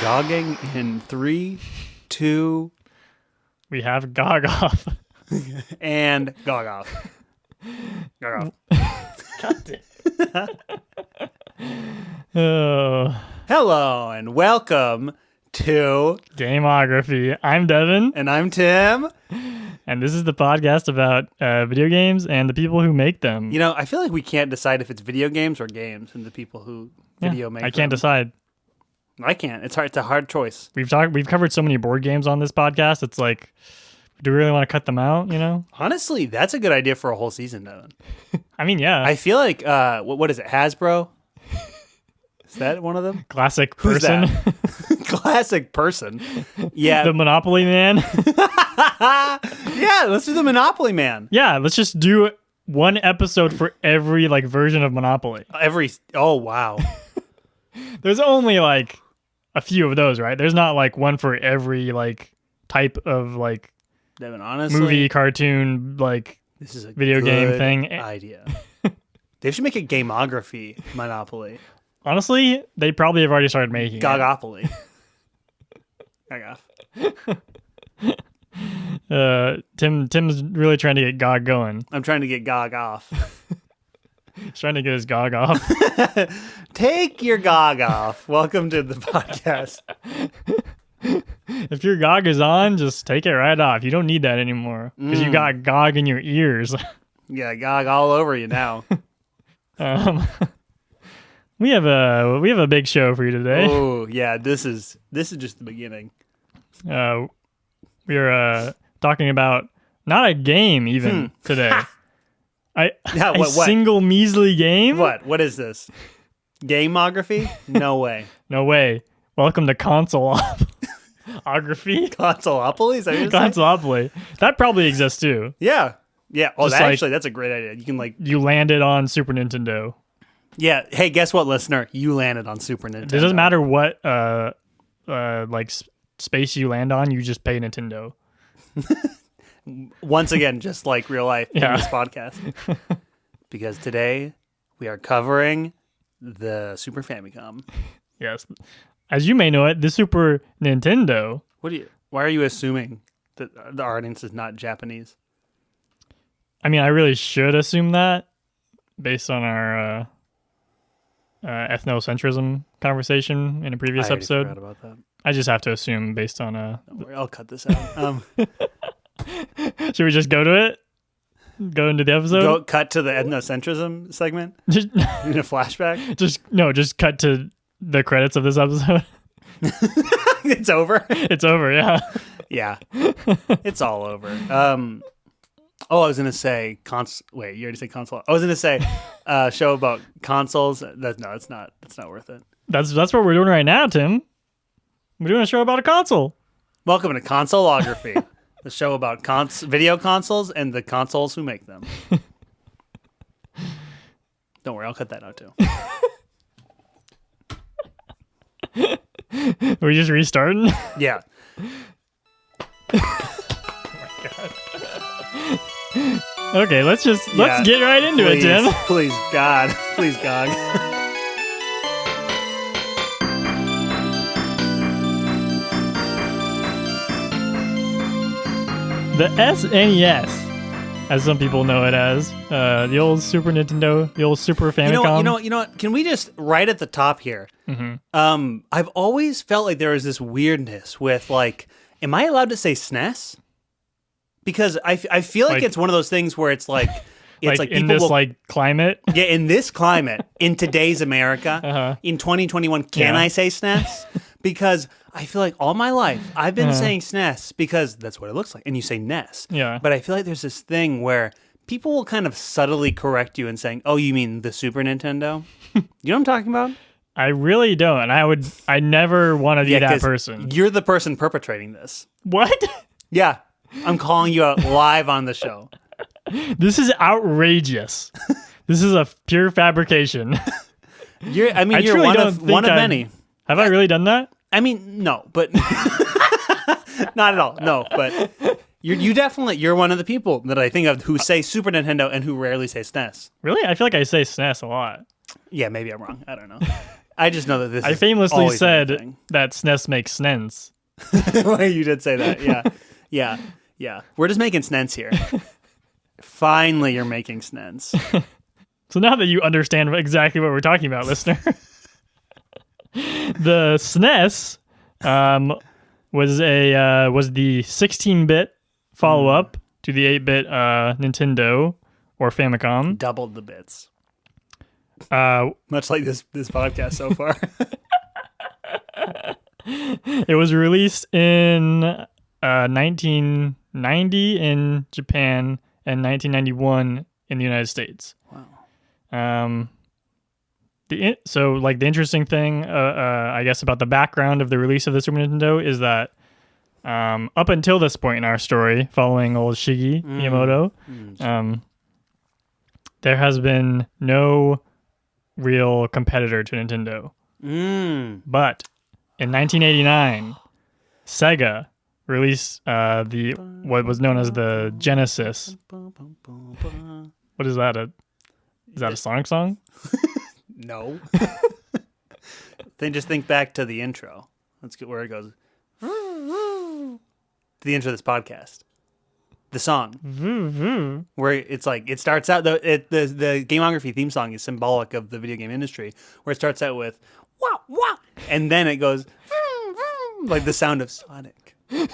Gogging in 3, 2, We have Gog off. and Gog off. Gog off. Oh, Hello and welcome to Gameography. I'm Devin, and I'm Tim. and this is the podcast about video games and the people who make them. You know, I feel like we can't decide if it's video games or games and the people who video make I can't them. decide. I can't. It's hard. It's a hard choice. We've covered so many board games on this podcast. It's like, do we really want to cut them out? You know? Honestly, that's a good idea for a whole season, Devin. I mean, yeah. I feel like what is it? Hasbro? Is that one of them? Classic Who's person. that? Classic person. Yeah. The Monopoly Man. Yeah, let's do the Monopoly Man. Yeah, let's just do one episode for every like version of Monopoly. Oh wow. There's only like a few of those, right? There's not like one for every like type of like Devin, honestly, movie, cartoon, like this is a video game good thing. idea. They should make a Gameography Monopoly. Honestly, they probably have already started making it. Gogopoly. Gog off. Tim's really trying to get GOG going. I'm trying to get Gog off. He's trying to get his GOG off. Take your Gog off. Welcome to the podcast. If your GOG is on, just take it right off. You don't need that anymore because you got GOG in your ears. Yeah, Gog all over you now. We have a big show for you today. Oh yeah, this is just the beginning. We're talking about not a game even today. Yeah, a what? single measly game? What is this? Gameography? No way. No way. Welcome to Consoleography. Consoleopoly? Is that what you're saying? Consoleopoly. That probably exists too. Yeah. Yeah. Oh, Just like- actually, that's a great idea. You can like, You landed on Super Nintendo. yeah. Hey, guess what, listener? You landed on Super Nintendo. It doesn't matter what space you land on, you just pay Nintendo. Once again, just like real life Yeah. in this podcast. Because today we are covering the Super Famicom. Yes. As you may know it, the Super Nintendo. Why are you assuming that the audience is not Japanese? I mean, I really should assume that based on our ethnocentrism conversation in a previous I already episode. forgot about that. I just have to assume based on Don't worry, I'll cut this out. Should we just go to it? Go into the episode? Cut to the ethnocentrism segment Just, in a flashback. just cut to the credits of this episode. It's over. It's over, yeah. Yeah, it's all over. I was gonna say Wait, you already said console. I was gonna say show about consoles. It's not worth it. That's what we're doing right now, Tim. We're doing a show about a console. Welcome to Consoleography, the show about video consoles and the consoles who make them. Don't worry, I'll cut that out too. Are we just restarting? Yeah. Okay, let's Yeah. get right into it, Tim. Please, God. Please, God. The SNES, as some people know it as, the old Super Nintendo, the old Super Famicom. You know what? Can we just right at the top here? Mm-hmm. I've always felt like there was this weirdness with like, am I allowed to say SNES? Because I feel like it's one of those things where it's like it's like in people this will, like climate. yeah, in this climate, in today's America, in 2021, can Yeah. I say SNES? Because I feel like all my life I've been saying SNES because that's what it looks like, and you say NES. Yeah. But I feel like there's this thing where people will kind of subtly correct you and saying, "Oh, you mean the Super Nintendo?" You know what I'm talking about? I really don't. I never want to be that 'cause person. You're the person perpetrating this. What? Yeah, I'm calling you out live on the show. This is outrageous. This is a pure fabrication. You're truly one don't of think many. Have I really done that? I mean, no, but not at all. No, but you're one of the people that I think of who say Super Nintendo and who rarely say SNES. Really? I feel like I say SNES a lot. Yeah, maybe I'm wrong. I don't know. I just know that this. I is famously always said anything. that SNES makes SNES. Well, you did say that. Yeah. We're just making SNES here. Finally, you're making SNES. So now that you understand exactly what we're talking about, listener, the SNES was the 16-bit follow-up to the 8-bit Nintendo or Famicom. Doubled the bits. Much like this podcast so far. It was released in 1990 in Japan and 1991 in the United States. Wow. The interesting thing, I guess, about the background of the release of the Super Nintendo is that up until this point in our story, following old Shigi Miyamoto, there has been no real competitor to Nintendo. But in 1989, Sega released what was known as the Genesis. What is that? Is that a Sonic song? No. Then just think back to the intro. Let's get where it goes. To the intro of this podcast. The song. Where it's like, it starts out, the Gameography theme song is symbolic of the video game industry, where it starts out with, wah, wah, and then it goes, like the sound of Sonic. Is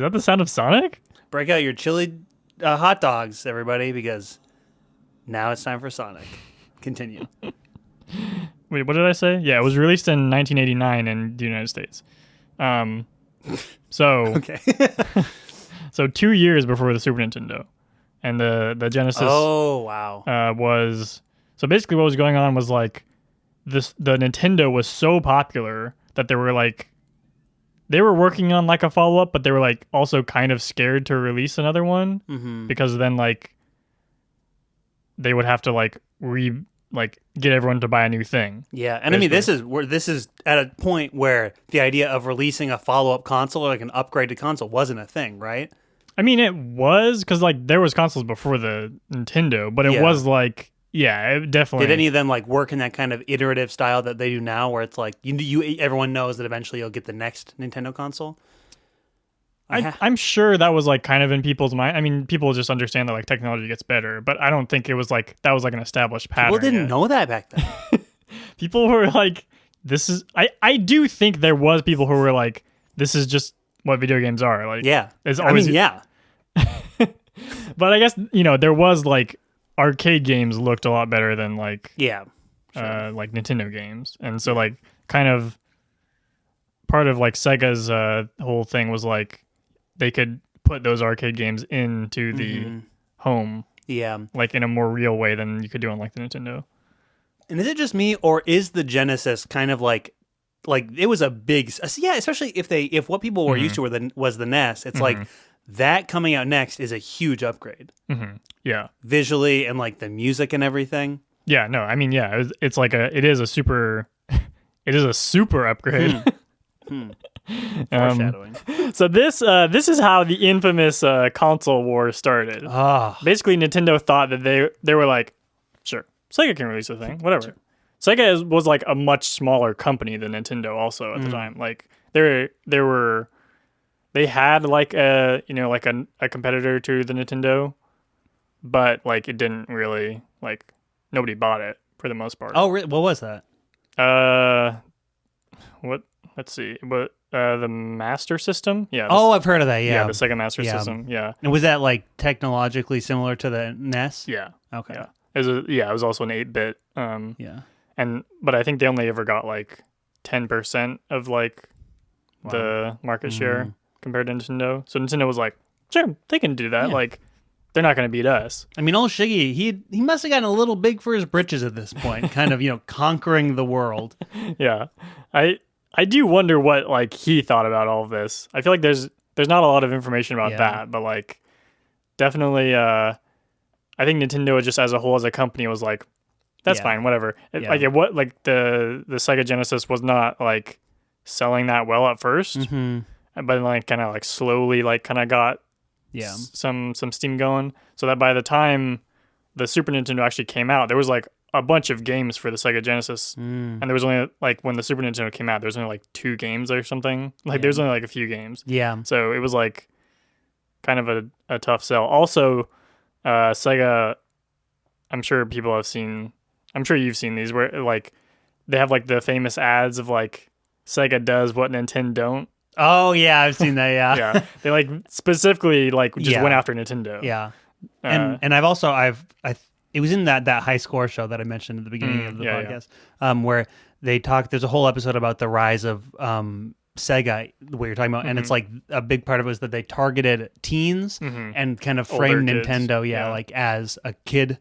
that the sound of Sonic? Break out your chili hot dogs, everybody, because now it's time for Sonic. Continue. Wait, what did I say? Yeah, it was released in 1989 in the United States. Okay. So 2 years before the Super Nintendo, and the Genesis. Oh wow. Was so basically what was going on was like the Nintendo was so popular that they were working on like a follow up, but they were like also kind of scared to release another one because then like they would have to get everyone to buy a new thing. Yeah, and basically. I mean, this is at a point where the idea of releasing a follow-up console or like an upgraded console wasn't a thing, right? I mean, it was because like there was consoles before the Nintendo, but it was like, it definitely. Did any of them like work in that kind of iterative style that they do now, where it's like everyone knows that eventually you'll get the next Nintendo console? I'm sure that was like kind of in people's mind. I mean, people just understand that like technology gets better, but I don't think it was like that was like an established pattern. People didn't know that back then. People were like, "This is." I do think there was people who were like, "This is just what video games are." Like, it's always. Yeah. But I guess there was like arcade games looked a lot better than like like Nintendo games, and so like kind of part of like Sega's whole thing was like. They could put those arcade games into the home, like in a more real way than you could do on like the Nintendo. And is it just me, or is the Genesis kind of like it was a big, especially if what people were used to was the NES, it's like that coming out next is a huge upgrade. Yeah, visually and like the music and everything. Yeah, no, I mean, it is a super upgrade. Foreshadowing. So this is how the infamous console war started. Basically, Nintendo thought that they were like, sure, Sega can release a thing, whatever. Sure. Sega was like a much smaller company than Nintendo also at the time. Like they had like a a competitor to the Nintendo, but like it didn't really like nobody bought it for the most part. Oh, really? What was that? What? Let's see. But the Master System? Yeah. I've heard of that, yeah. Yeah, the Sega Master System, yeah. And was that, like, technologically similar to the NES? Yeah. Okay. Yeah. It was also an 8-bit. But I think they only ever got, like, 10% of, like, the market share compared to Nintendo. So Nintendo was like, sure, they can do that. Yeah. Like, they're not going to beat us. I mean, old Shiggy, he must have gotten a little big for his britches at this point, kind of, conquering the world. Yeah. I do wonder what like he thought about all of this. I feel like there's not a lot of information about that, but like definitely I think Nintendo just as a whole as a company was like that's fine, whatever. The Sega Genesis was not like selling that well at first. But like kind of like slowly like kind of got some steam going, so that by the time the Super Nintendo actually came out, there was like a bunch of games for the Sega Genesis, and there was only like when the Super Nintendo came out, there was only like 2 games or something. Like there's only like a few games. Yeah. So it was like kind of a tough sell. Also, Sega, I'm sure people have seen. I'm sure you've seen these where like they have like the famous ads of like Sega does what Nintendo don't. Oh yeah, I've seen that. Yeah. Yeah, they like specifically like just went after Nintendo. Yeah. And I've also it was in that high score show that I mentioned at the beginning of the podcast, where they talk. There's a whole episode about the rise of Sega, what you're talking about, and it's like a big part of it was that they targeted teens and kind of framed Nintendo, like as a kid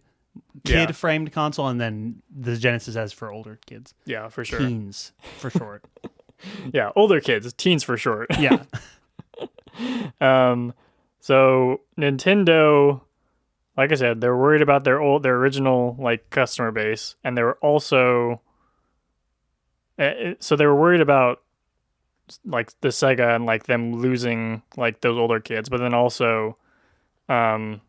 framed console, and then the Genesis as for older kids. Yeah, for sure. Teens for short. Yeah, older kids, teens for short. Yeah. So Nintendo, like I said, they're worried about their original like customer base, and they were also so they were worried about like the Sega and like them losing like those older kids, but then also their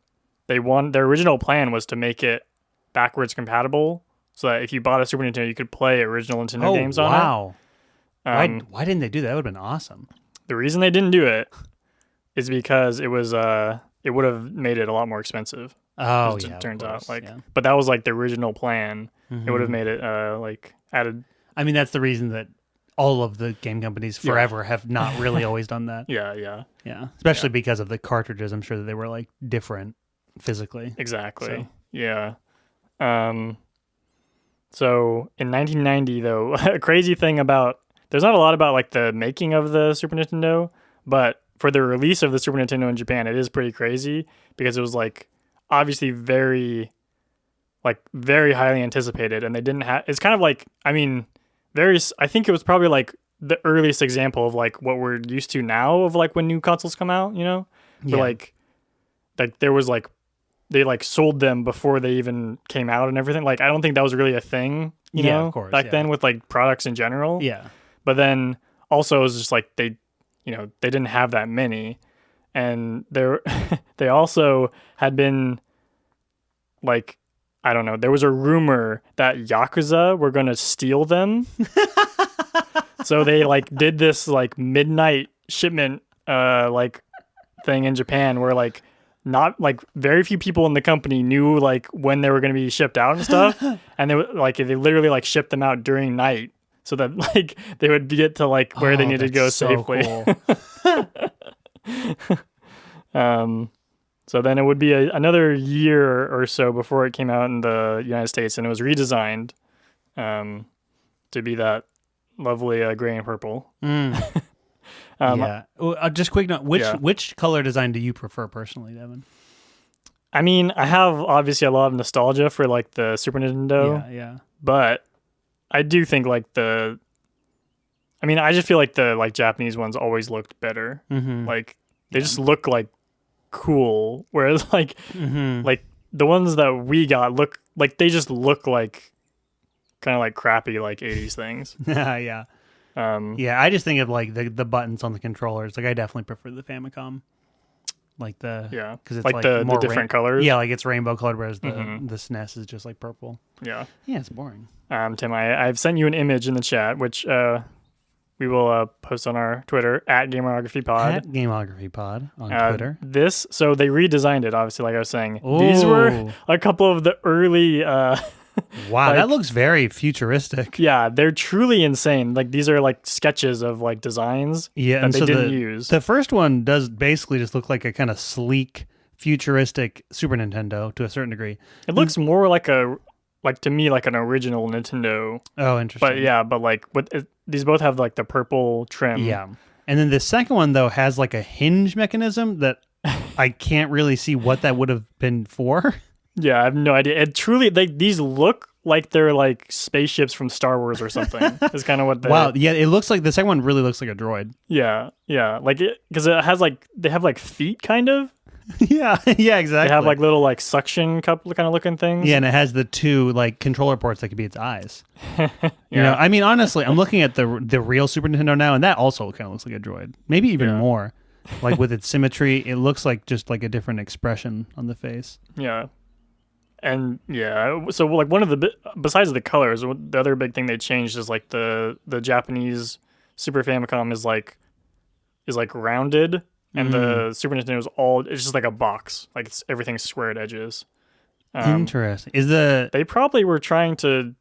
original plan was to make it backwards compatible, so that if you bought a Super Nintendo, you could play original Nintendo games on it. Wow. Why didn't they do that? That would have been awesome. The reason they didn't do it is because it was it would have made it a lot more expensive. Oh, it turns out but that was like the original plan. It would have made it like added. I mean, that's the reason that all of the game companies forever have not really always done that. Yeah. Especially because of the cartridges. I'm sure that they were like different physically. Exactly. So. Yeah. So in 1990, though, a crazy thing about there's not a lot about like the making of the Super Nintendo, but for the release of the Super Nintendo in Japan, it is pretty crazy because it was like obviously very highly anticipated, and they didn't have. It's kind of like I think it was probably like the earliest example of like what we're used to now of like when new consoles come out, you know, where like there was like they like sold them before they even came out and everything. Like I don't think that was really a thing, you know, of course, back then with like products in general. Yeah. But then also it was just like they didn't have that many, and they also had been like, I don't know, there was a rumor that Yakuza were going to steal them. So they like did this like midnight shipment like thing in Japan where like not like very few people in the company knew like when they were going to be shipped out and stuff, and they literally like shipped them out during night so that like they would get to like where they needed to go safely. Cool. So then it would be another year or so before it came out in the United States, and it was redesigned to be that lovely gray and purple. Just quick note: which color design do you prefer personally, Devin? I mean, I have obviously a lot of nostalgia for like the Super Nintendo. Yeah. But I do think like I just feel like the like Japanese ones always looked better. Like they just look like cool, whereas like like the ones that we got look like they just look like kind of like crappy like 80s things. Yeah. I just think of like the buttons on the controllers. Like I definitely prefer the Famicom. Like because it's like the more different colors. Yeah, like it's rainbow colored, whereas the SNES is just like purple. Yeah, it's boring. Tim, I've sent you an image in the chat, which we will post on our Twitter at Gameography Pod. At Gameography Pod on Twitter. So they redesigned it, obviously, like I was saying. Ooh. These were a couple of the early. Wow, that looks very futuristic. Yeah, they're truly insane. Like these are like sketches of like designs that they didn't use. The first one does basically just look like a kind of sleek, futuristic Super Nintendo to a certain degree. It looks more like to me like an original Nintendo. Oh, interesting. But these both have like the purple trim. Yeah, and then the second one though has like a hinge mechanism that I can't really see what that would have been for. Yeah, I have no idea. It truly, these look like they're like spaceships from Star Wars or something. Is kind of what they. Wow, yeah, it looks like the second one really looks like a droid. Yeah, like it because it has like they have like feet kind of. Yeah, exactly. They have like little like suction cup kind of looking things. Yeah, and it has the two like controller ports that could be its eyes. You know, I mean, honestly, I'm looking at the real Super Nintendo now, and that also kind of looks like a droid. Maybe even more, like with its symmetry. It looks like just like a different expression on the face. Yeah. And yeah, so like one of the besides the colors, the other big thing they changed is like the Japanese Super Famicom is like rounded, and the Super Nintendo is it's just like a box, like everything's squared edges. Interesting. They probably were trying to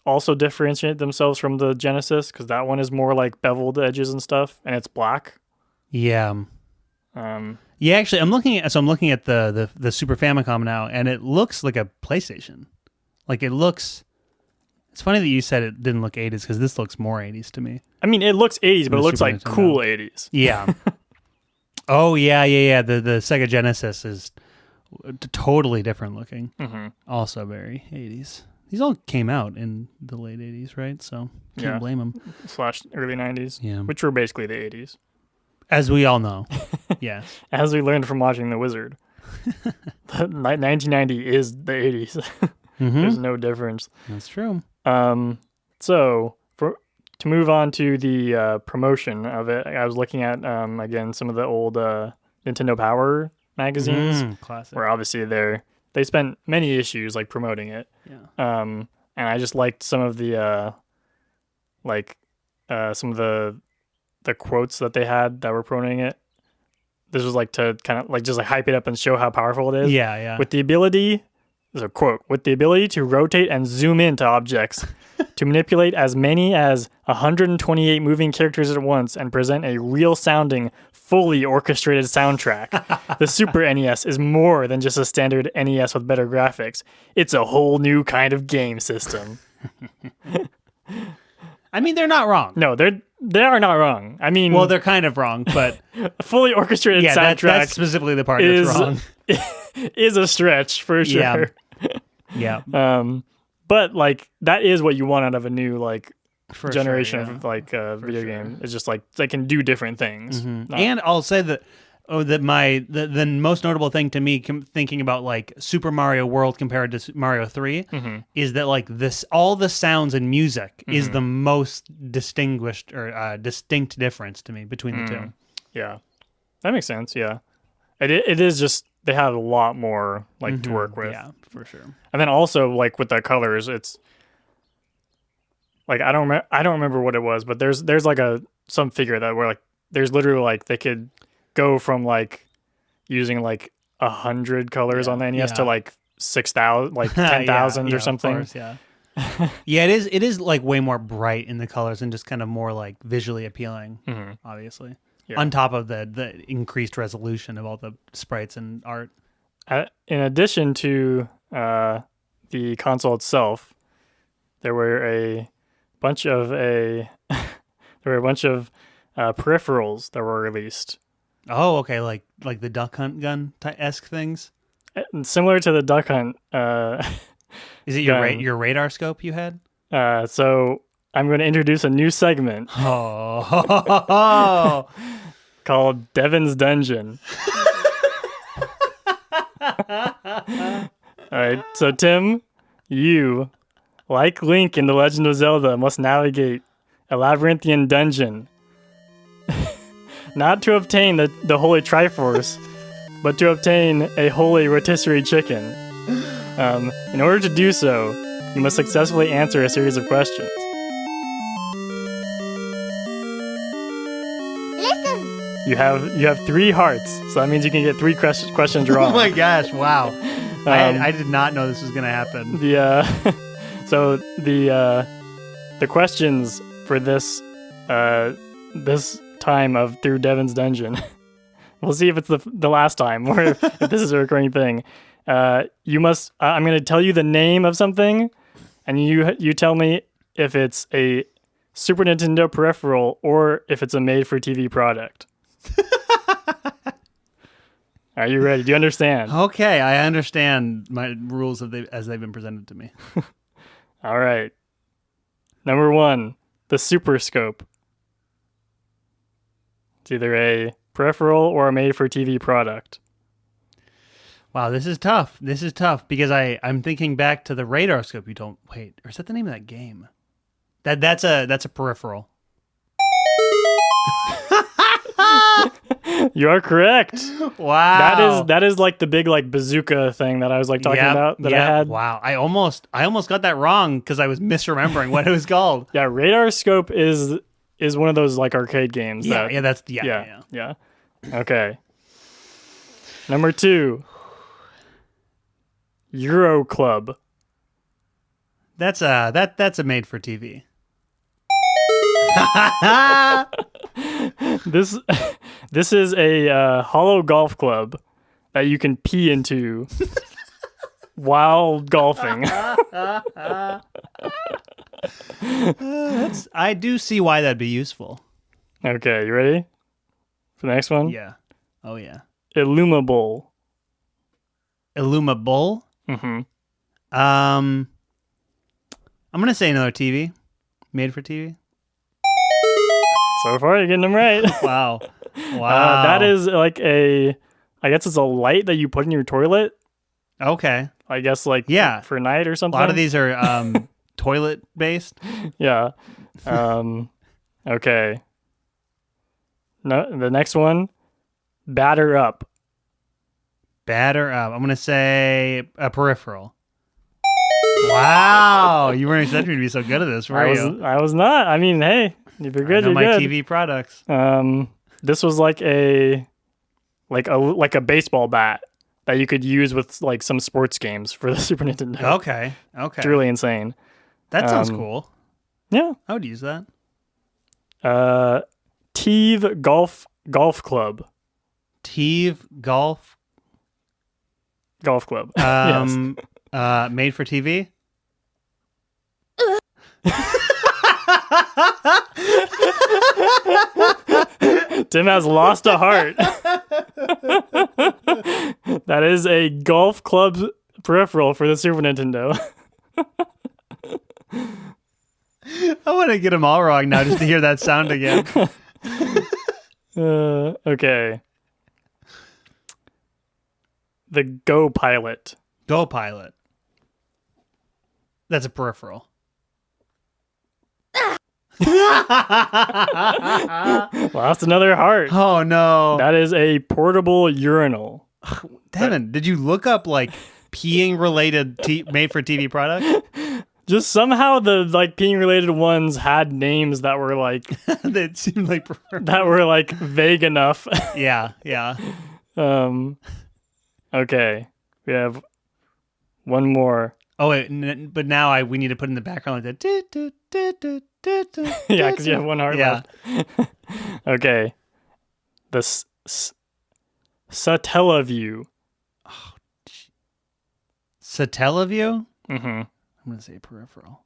also differentiate themselves from the Genesis, because that one is more like beveled edges and stuff, and it's black. Yeah. Yeah, actually, I'm looking at the Super Famicom now, and it looks like a PlayStation. Like it looks. It's funny that you said it didn't look 80s, because this looks more 80s to me. I mean, it looks 80s, but it looks like Nintendo. Cool 80s. Yeah. Oh yeah. The Sega Genesis is totally different looking. Mm-hmm. Also very 80s. These all came out in the late 80s, right? So can't blame them. / early 90s. Yeah. Which were basically the 80s. As we all know. Yeah. As we learned from watching The Wizard. 1990 is the 80s. Mm-hmm. There's no difference. That's true. So to move on to the promotion of it, I was looking at again some of the old Nintendo Power magazines. Classic. Where obviously they spent many issues like promoting it. Yeah. And I just liked some of the the quotes that they had that were promoting it. This was like to kind of like just like hype it up and show how powerful it is. Yeah. With the ability, there's a quote, with the ability to rotate and zoom into objects, to manipulate as many as 128 moving characters at once and present a real-sounding, fully orchestrated soundtrack. The Super NES is more than just a standard NES with better graphics. It's a whole new kind of game system. I mean, they're not wrong. No, they are not wrong. I mean, well, they're kind of wrong, but a fully orchestrated soundtrack. That's specifically the part that's wrong. Is a stretch for sure. Yeah. But like that is what you want out of a new like for generation sure, yeah. of like video game. It's just like they can do different things. Mm-hmm. And I'll say that the most notable thing to me, thinking about like Super Mario World compared to Mario 3, is that like all the sounds and music is the most distinguished or distinct difference to me between the two. Yeah, that makes sense. Yeah, it is just they have a lot more like to work with. Yeah, for sure. And then also like with the colors, it's like I don't remember what it was, but there's like some figure that where like there's literally like they could go from like using like 100 colors on the NES to like 6,000, like 10,000 or something. Of course, yeah, it is like way more bright in the colors and just kind of more like visually appealing, obviously. Yeah. On top of the increased resolution of all the sprites and art. In addition to the console itself, there were a bunch of peripherals that were released. Oh, okay, like the Duck Hunt gun-esque things? Similar to the Duck Hunt. Is it your radar scope you had? So I'm going to introduce a new segment. Oh. Called Devin's Dungeon. All right, so Tim, you, like Link in The Legend of Zelda, must navigate a labyrinthian dungeon. Not to obtain the Holy Triforce, but to obtain a Holy Rotisserie Chicken. In order to do so, you must successfully answer a series of questions. You have 3 hearts, so that means you can get 3 questions wrong. Oh my gosh! Wow, I did not know this was going to happen. So the questions for this time of through Devin's Dungeon, we'll see if it's the last time or if this is a recurring thing. You must. I'm going to tell you the name of something, and you tell me if it's a Super Nintendo peripheral or if it's a made-for-TV product. Are you ready? Do you understand? Okay, I understand my rules as they've been presented to me. All right. Number 1, the Super Scope. It's either a peripheral or a made-for-TV product. Wow, this is tough. This is tough because I'm thinking back to the radar scope. You don't wait, or is that the name of that game? That's a peripheral. You are correct. Wow. That is like the big like bazooka thing that I was like talking about that I had. Wow. I almost got that wrong because I was misremembering what it was called. Yeah, Radar Scope is one of those like arcade games. Yeah. Okay. Number 2. Euro Club. That's a made for TV. This is a hollow golf club that you can pee into while golfing. I do see why that'd be useful. Okay, you ready for the next one? Yeah. Oh yeah. Illumable. Illumable. Mm-hmm. I'm gonna say another TV, made for TV. So far, you're getting them right. Wow. That is like I guess it's a light that you put in your toilet. Okay. I guess like for night or something. A lot of these are toilet based. Yeah. Okay. No, the next one, Batter Up. Batter Up. I'm gonna say a peripheral. Wow, you weren't expecting me to be so good at this, were you? I was not. I mean, hey, if you're good, you're my good. TV products. This was like a baseball bat that you could use with like some sports games for the Super Nintendo. Okay. It's really insane. That sounds cool. Yeah, I would use that. Teve Golf Club. Teve Golf Club. Yes. Made for TV. Tim has lost a heart. That is a golf club peripheral for the Super Nintendo. I want to get them all wrong now just to hear that sound again. Okay. The Go Pilot. Go Pilot. That's a peripheral. Lost another heart. Oh no. That is a portable urinal. Devin, did you look up like peeing related made for TV product? Just somehow the like peeing related ones had names that were like that seemed like that were like vague enough. Yeah. Okay. We have one more. Oh wait, but now we need to put in the background like that. Yeah, because you have one heart left. Okay. The Satellaview. Oh, Satellaview? Mm-hmm. I'm going to say peripheral.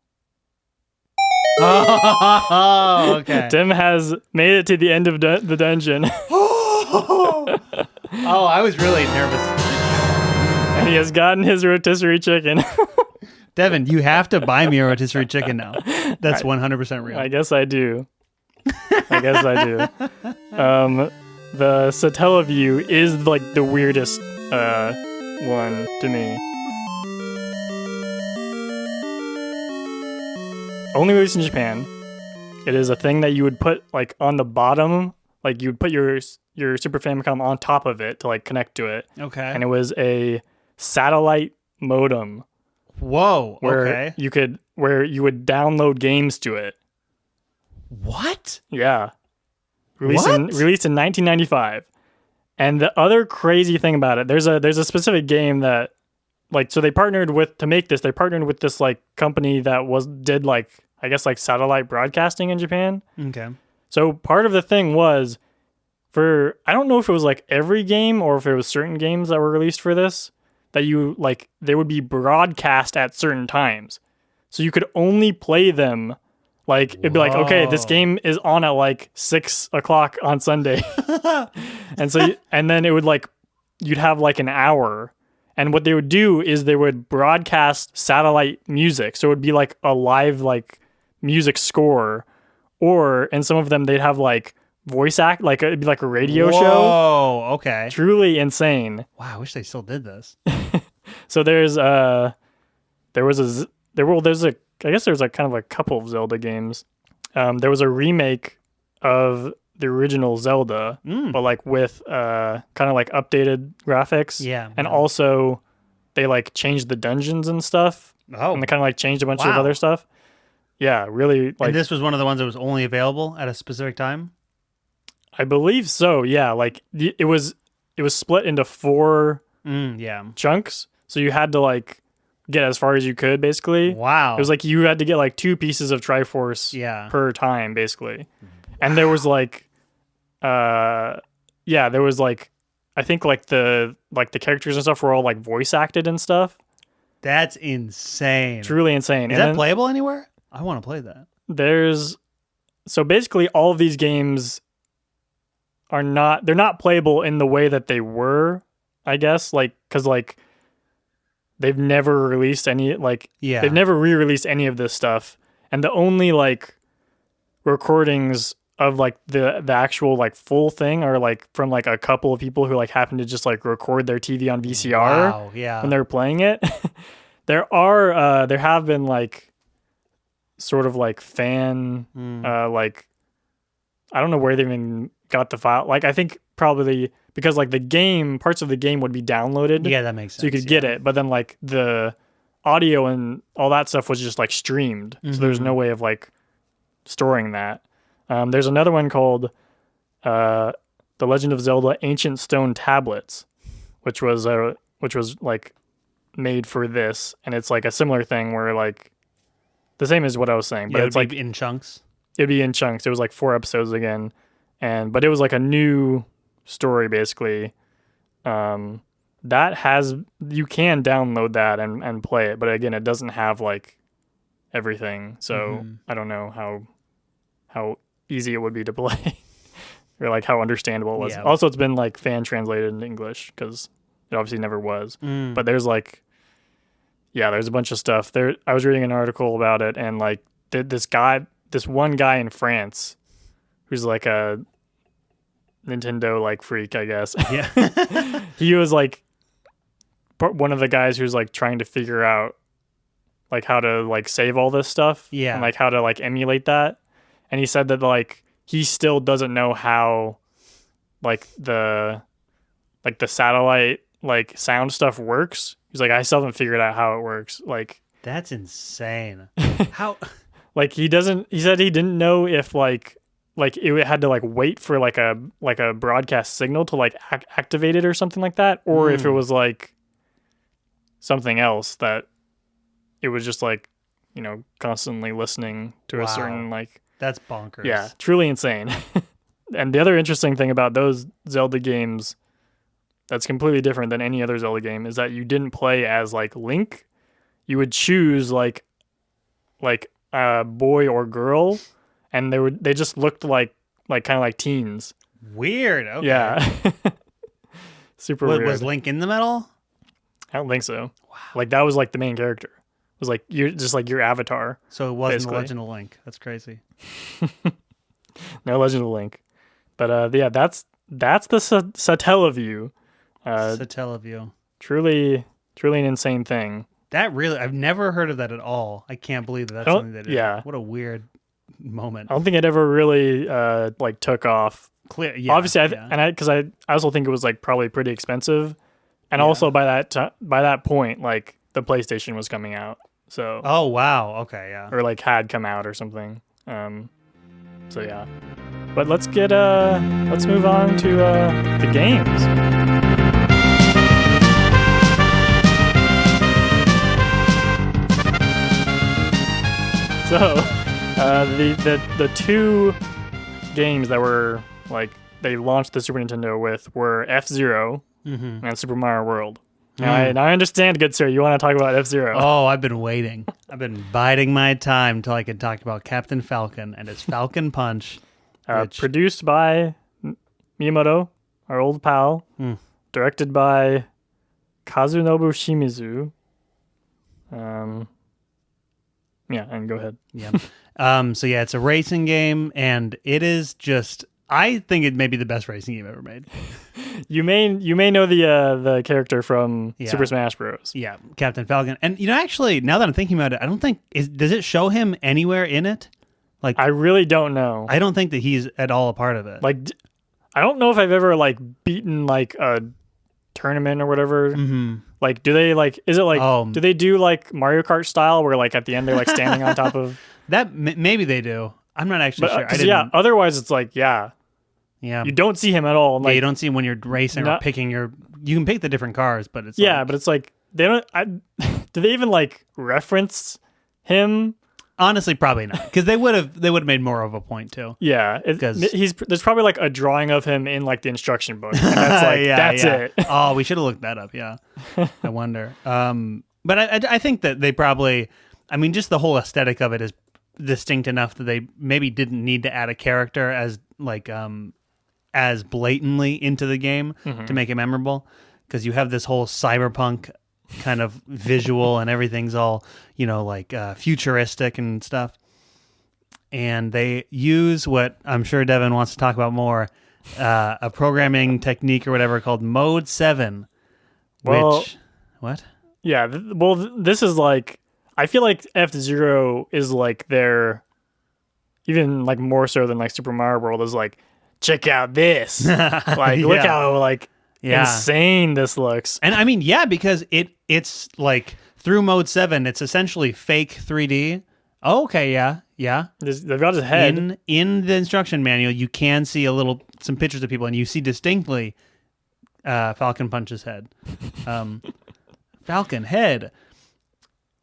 Oh, okay. Tim has made it to the end of the dungeon. Oh, I was really nervous. And he has gotten his rotisserie chicken. Devin, you have to buy me a rotisserie chicken now. That's 100% real. I guess I do. The Satellaview is like the weirdest one to me. Only released in Japan. It is a thing that you would put like on the bottom, like you would put your Super Famicom on top of it to like connect to it. Okay. And it was a satellite modem. Whoa. Where you would download games to it. What? Yeah. Released in 1995. And the other crazy thing about it, there's a specific game that like they partnered with this like company that did like I guess like satellite broadcasting in Japan. Okay. So part of the thing was I don't know if it was like every game or if it was certain games that were released for this that you like they would be broadcast at certain times. So you could only play them like it'd be like, okay, this game is on at like 6:00 on Sunday. and then it would like you'd have like an hour. And what they would do is they would broadcast satellite music. So it would be like a live like music score, and some of them they'd have like voice act, like it'd be like a radio show. Oh, okay. Truly insane. Wow, I wish they still did this. So there's I guess there's a kind of a couple of Zelda games. There was a remake of the original Zelda, but like with kind of like updated graphics. Yeah. And also they like changed the dungeons and stuff. Oh. And they kind of like changed a bunch of other stuff. Yeah, really. Like, and this was one of the ones that was only available at a specific time? I believe so. Yeah, like it was split into 4 chunks, so you had to like get as far as you could basically. Wow. It was like you had to get like 2 pieces of Triforce per time basically. And there was like there was like I think like the characters and stuff were all like voice acted and stuff. That's insane. Truly insane. Is that playable anywhere? I want to play that. So basically all of these games they're not playable in the way that they were, I guess, like cuz like they've never released any they've never re-released any of this stuff, and the only like recordings of like the actual like full thing are like from like a couple of people who like happen to just like record their TV on VCR when they're playing it. There have been like sort of like fan like I don't know where they even got the file. Like I think probably because like the game parts of the game would be downloaded. Yeah, that makes sense. So you could get it, but then like the audio and all that stuff was just like streamed. So there's no way of like storing that. There's another one called The Legend of Zelda Ancient Stone Tablets, which was like made for this, and it's like a similar thing where like the same as what I was saying, but it's like in chunks. It'd be in chunks. It was like 4 episodes again, but it was like a new story basically. You can download that and play it, but again, it doesn't have like everything. So I don't know how easy it would be to play or like how understandable it was. Also, it's been like fan translated into English because it obviously never was. But there's like, there's a bunch of stuff there. I was reading an article about it, and like this one guy in France who's like a Nintendo like freak, I guess. Yeah. He was like one of the guys who's like trying to figure out like how to like save all this stuff. Yeah. And like how to like emulate that. And he said that like he still doesn't know how like the satellite like sound stuff works. He's like, I still haven't figured out how it works. Like that's insane. How like he said he didn't know if like it had to like wait for like a broadcast signal to like activate it or something like that, or if it was like something else that it was just like, you know, constantly listening to a certain like. That's bonkers. Yeah, truly insane. And the other interesting thing about those Zelda games that's completely different than any other Zelda game is that you didn't play as like Link. You would choose like a boy or girl, and they just looked like kind of like teens. Weird. Okay. Yeah. Super weird. Was Link in the middle? I don't think so. Wow. Like that was like the main character. It was like you're just like your avatar. So it wasn't the Legend of Link. That's crazy. No Legend of Link. But that's the Satellaview. Satellaview. Truly an insane thing. I've never heard of that at all. I can't believe that's something they did. Yeah. What a weird moment. I don't think it ever really like took off. Clear. Yeah. Obviously, because I also think it was like probably pretty expensive, and also by that point, like the PlayStation was coming out. So. Oh wow. Okay. Yeah. Or like had come out or something. So yeah. But let's move on to the games. So, the 2 games that were like they launched the Super Nintendo with were F-Zero and Super Mario World. Now I understand, good sir, you want to talk about F-Zero. Oh, I've been waiting. I've been biding my time till I could talk about Captain Falcon and his Falcon Punch. Produced by Miyamoto, our old pal. Directed by Kazunobu Shimizu. Yeah, and go ahead. Yeah. So yeah, it's a racing game, and it is just. I think it may be the best racing game ever made. You may know the character from Super Smash Bros. Yeah, Captain Falcon. And actually, now that I'm thinking about it, I don't think does it show him anywhere in it? Like, I really don't know. I don't think that he's at all a part of it. Like, I don't know if I've ever like beaten like a tournament or whatever. Mm-hmm. Like, do they like? Is it like? Do they do like Mario Kart style, where like at the end they're like standing on top of that? Maybe they do. I'm not actually sure. Yeah. Otherwise, it's like yeah. You don't see him at all. Like, you don't see him when you're racing or picking your. You can pick the different cars, but it's but it's like they don't. Do they even like reference him? Honestly, probably not, because they would have made more of a point too. Yeah, because there's probably like a drawing of him in like the instruction book. And that's like that's it. Oh, we should have looked that up. Yeah, I wonder. But I think that they probably, I mean, just the whole aesthetic of it is distinct enough that they maybe didn't need to add a character as like as blatantly into the game to make it memorable, because you have this whole cyberpunk kind of visual and everything's all, like futuristic and stuff. And they use what I'm sure Devin wants to talk about more, a programming technique or whatever called Mode 7. What? Yeah, this is like, I feel like F-Zero is like their, even like more so than like Super Mario World, is like, check out this. Like, look how like insane this looks. And I mean, because it's like through Mode 7, it's essentially fake 3D. Oh, okay, yeah. They've got his head. In the instruction manual, you can see some pictures of people, and you see distinctly Falcon Punch's head. Falcon head.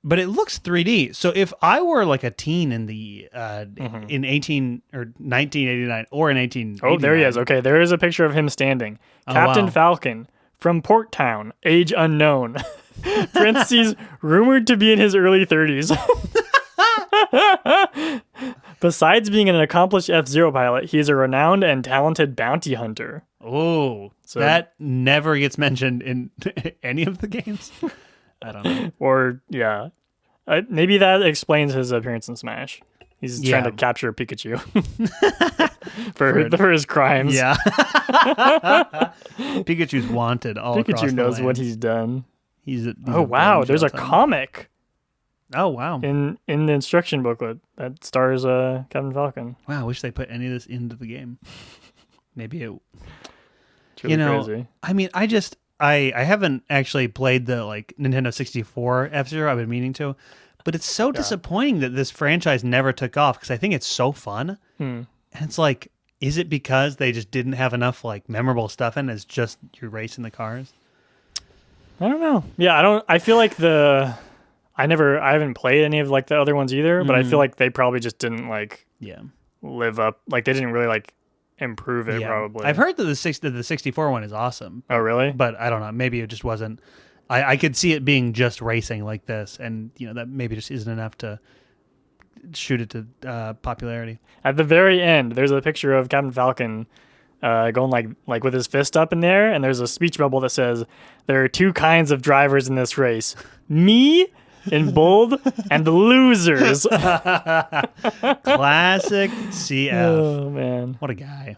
But it looks 3D. So if I were like a teen in the in 1989 or in 1889. Oh, there he is. Okay, there is a picture of him standing. Captain Falcon from Port Town, age unknown. Parentheses, rumored to be in his early 30s. Besides being an accomplished F-Zero pilot, he is a renowned and talented bounty hunter. Oh, so that never gets mentioned in any of the games. I don't know. Or, maybe that explains his appearance in Smash. He's trying to capture Pikachu for his crimes. Yeah. Pikachu's wanted all across the Pikachu knows land. what he's done. He's wow. There's a comic. Oh, wow. In the instruction booklet that stars Captain Falcon. Wow, I wish they put any of this into the game. Maybe it... It's really crazy. I mean, I haven't actually played the like Nintendo 64 F-Zero. I've been meaning to, but it's so disappointing that this franchise never took off, because I think it's so fun. And it's like, is it because they just didn't have enough like memorable stuff in? It's just you're racing the cars. I don't know. Yeah, I feel like I haven't played any of like the other ones either, but I feel like they probably just didn't like live up. Like they didn't really like improve it. Probably. I've heard that the 64 one is awesome. Oh, really? But I don't know. Maybe it just wasn't. I could see it being just racing like this, and that maybe just isn't enough to shoot it to popularity. At the very end, there's a picture of Captain Falcon going like with his fist up in there, and there's a speech bubble that says, "There are two kinds of drivers in this race: me." In bold, and the losers. Classic CF. Oh man, what a guy!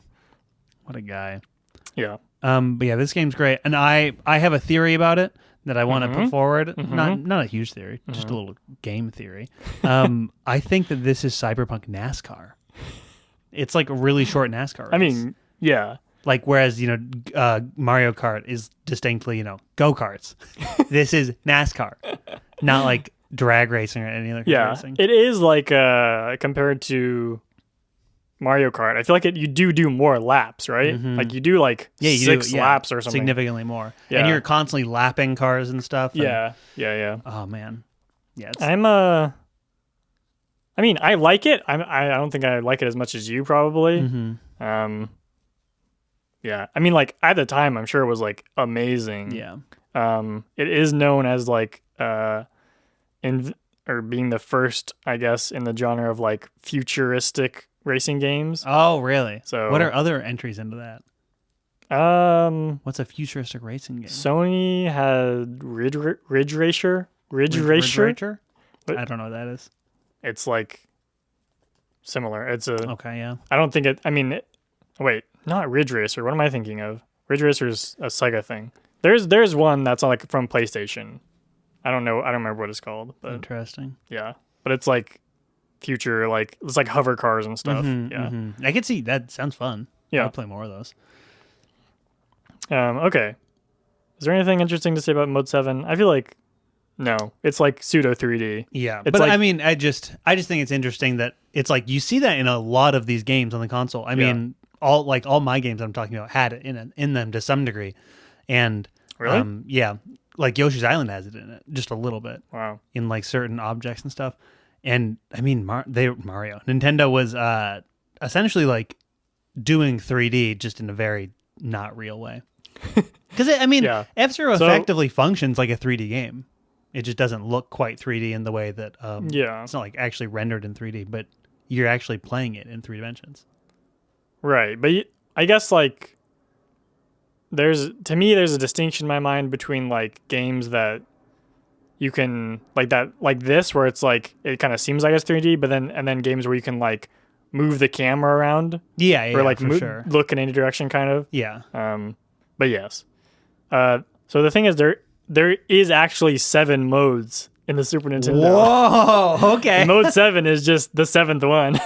Yeah. But yeah, this game's great, and I have a theory about it that I want to put forward. Not a huge theory, just a little game theory. I think that this is Cyberpunk NASCAR. It's like a really short NASCAR race. I mean, yeah. Like, whereas, Mario Kart is distinctly, go-karts. This is NASCAR, not like drag racing or any other kind of racing. It is like, compared to Mario Kart, I feel like you do more laps, right? Like you do like 6 laps or something. Significantly more. Yeah. And you're constantly lapping cars and stuff. Yeah. Oh, man. Yeah. I mean, I like it. I don't think I like it as much as you probably. Yeah, I mean, like at the time, I'm sure it was like amazing. Yeah. It is known as like being the first, I guess, in the genre of like futuristic racing games. Oh, really? So, what are other entries into that? What's a futuristic racing game? Sony had Ridge Racer. Ridge Racer? I don't know what that is. It's like similar. It's a okay. Yeah. I don't think it. I mean, wait. Not Ridge Racer. What am I thinking of? Ridge Racer is a Sega thing. There's one that's like from PlayStation. I don't know. I don't remember what it's called. But interesting. Yeah, but it's like future, like it's like hover cars and stuff. I could see that. Sounds fun. Yeah. I'll play more of those. Okay. Is there anything interesting to say about Mode 7? I feel like no. It's like pseudo 3D. Yeah, it's but like, I mean, I just think it's interesting that it's like you see that in a lot of these games on the console. I mean, all my games I'm talking about had it in them to some degree, and really, yeah, like Yoshi's Island has it in it just a little bit. Wow. In like certain objects and stuff, and I mean, Nintendo was essentially like doing 3D just in a very not real way. Because F-Zero effectively functions like a 3D game. It just doesn't look quite 3D in the way that it's not like actually rendered in 3D, but you're actually playing it in 3 dimensions. Right, but I guess like there's a distinction in my mind between like games that you can like this where it's like it kind of seems like it's 3D, but then games where you can like move the camera around. Yeah, or like sure. Look in any direction, kind of. Yeah. But yes. So the thing is, there is actually 7 modes in the Super Nintendo. Whoa, okay. Mode 7 is just the 7th one.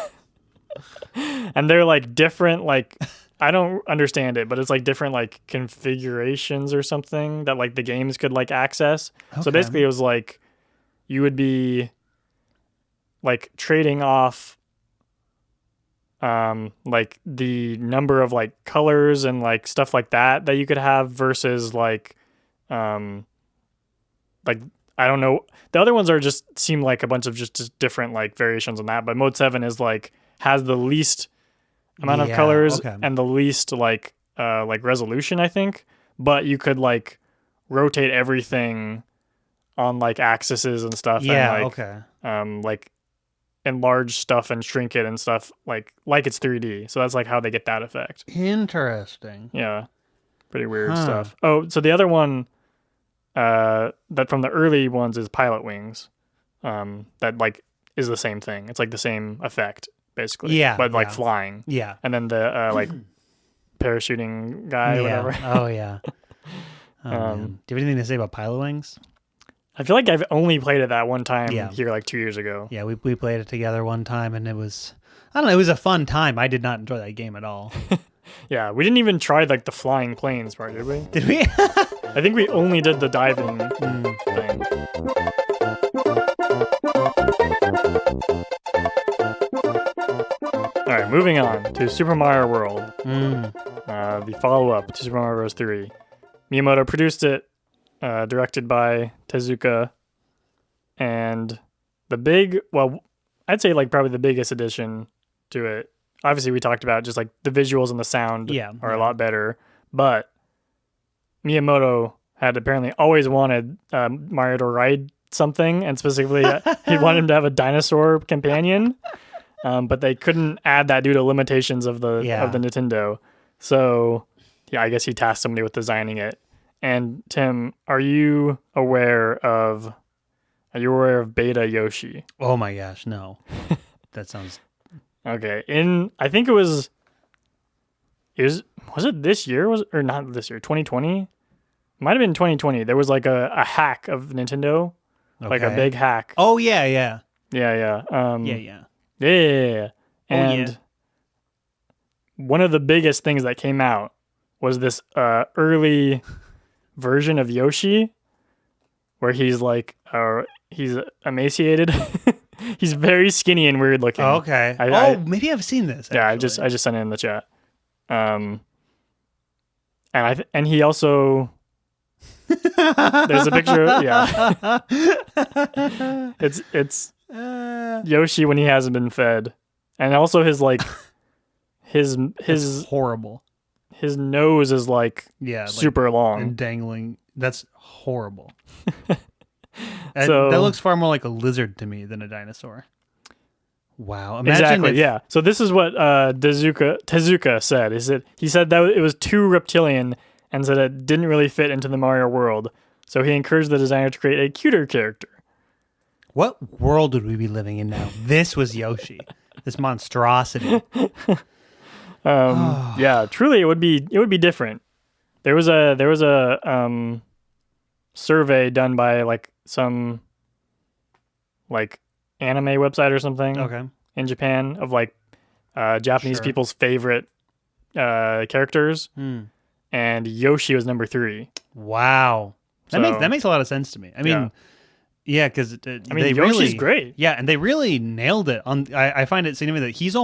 And they're like different, like, I don't understand it, but it's like different like configurations or something that like the games could like access. Okay. So basically it was like you would be like trading off like the number of like colors and like stuff like that you could have versus like I don't know, the other ones are just seem like a bunch of just different like variations on that, but Mode 7 is like has the least amount of colors and the least like resolution, I think, but you could like rotate everything on like axes and stuff and like enlarge stuff and shrink it and stuff like it's 3D. So that's like how they get that effect. Interesting. Yeah. Pretty weird stuff. Oh, so the other one that from the early ones is Pilot Wings. That like is the same thing. It's like the same effect basically. Yeah. But like flying. Yeah. And then the like parachuting guy or whatever. Oh yeah. Do you have anything to say about Pilot Wings? I feel like I've only played it that one time here like 2 years ago. Yeah, we played it together one time and it was it was a fun time. I did not enjoy that game at all. Yeah, we didn't even try like the flying planes part, did we? Did we? I think we only did the diving thing. All right, moving on to Super Mario World. The follow-up to Super Mario Bros. 3. Miyamoto produced it, directed by Tezuka, and I'd say like probably the biggest addition to it. Obviously, we talked about just like the visuals and the sound are a lot better, but Miyamoto had apparently always wanted Mario to ride something, and specifically he wanted him to have a dinosaur companion, but they couldn't add that due to limitations of the Nintendo. So yeah, I guess he tasked somebody with designing it. And Tim, are you aware of Beta Yoshi? Oh my gosh, no. That sounds okay. I think it was it this year? Or not this year? 2020? It might have been 2020. There was like a hack of Nintendo, like a big hack. Oh yeah. Yeah. Yeah. And one of the biggest things that came out was this early version of Yoshi, where he's like he's emaciated. He's very skinny and weird looking. Oh, okay. Maybe I've seen this. Yeah, actually. I just sent it in the chat. And he also there's a picture. Yeah, it's Yoshi when he hasn't been fed, and also his like his horrible. His nose is like super long and dangling. That's horrible. That looks far more like a lizard to me than a dinosaur. Wow. Exactly. Yeah. So this is what Tezuka said. He said that it was too reptilian and said it didn't really fit into the Mario world. So he encouraged the designer to create a cuter character. What world would we be living in now? This was Yoshi. This monstrosity. Yeah, truly it would be different. There was a survey done by like some like anime website or something Okay. in Japan of like Japanese Sure. people's favorite characters, and Yoshi was number 3. Wow. That So- makes a lot of sense to me. I mean, yeah, because I mean, they Yoshi's really great. Yeah, and they really nailed it. I find it significant that he's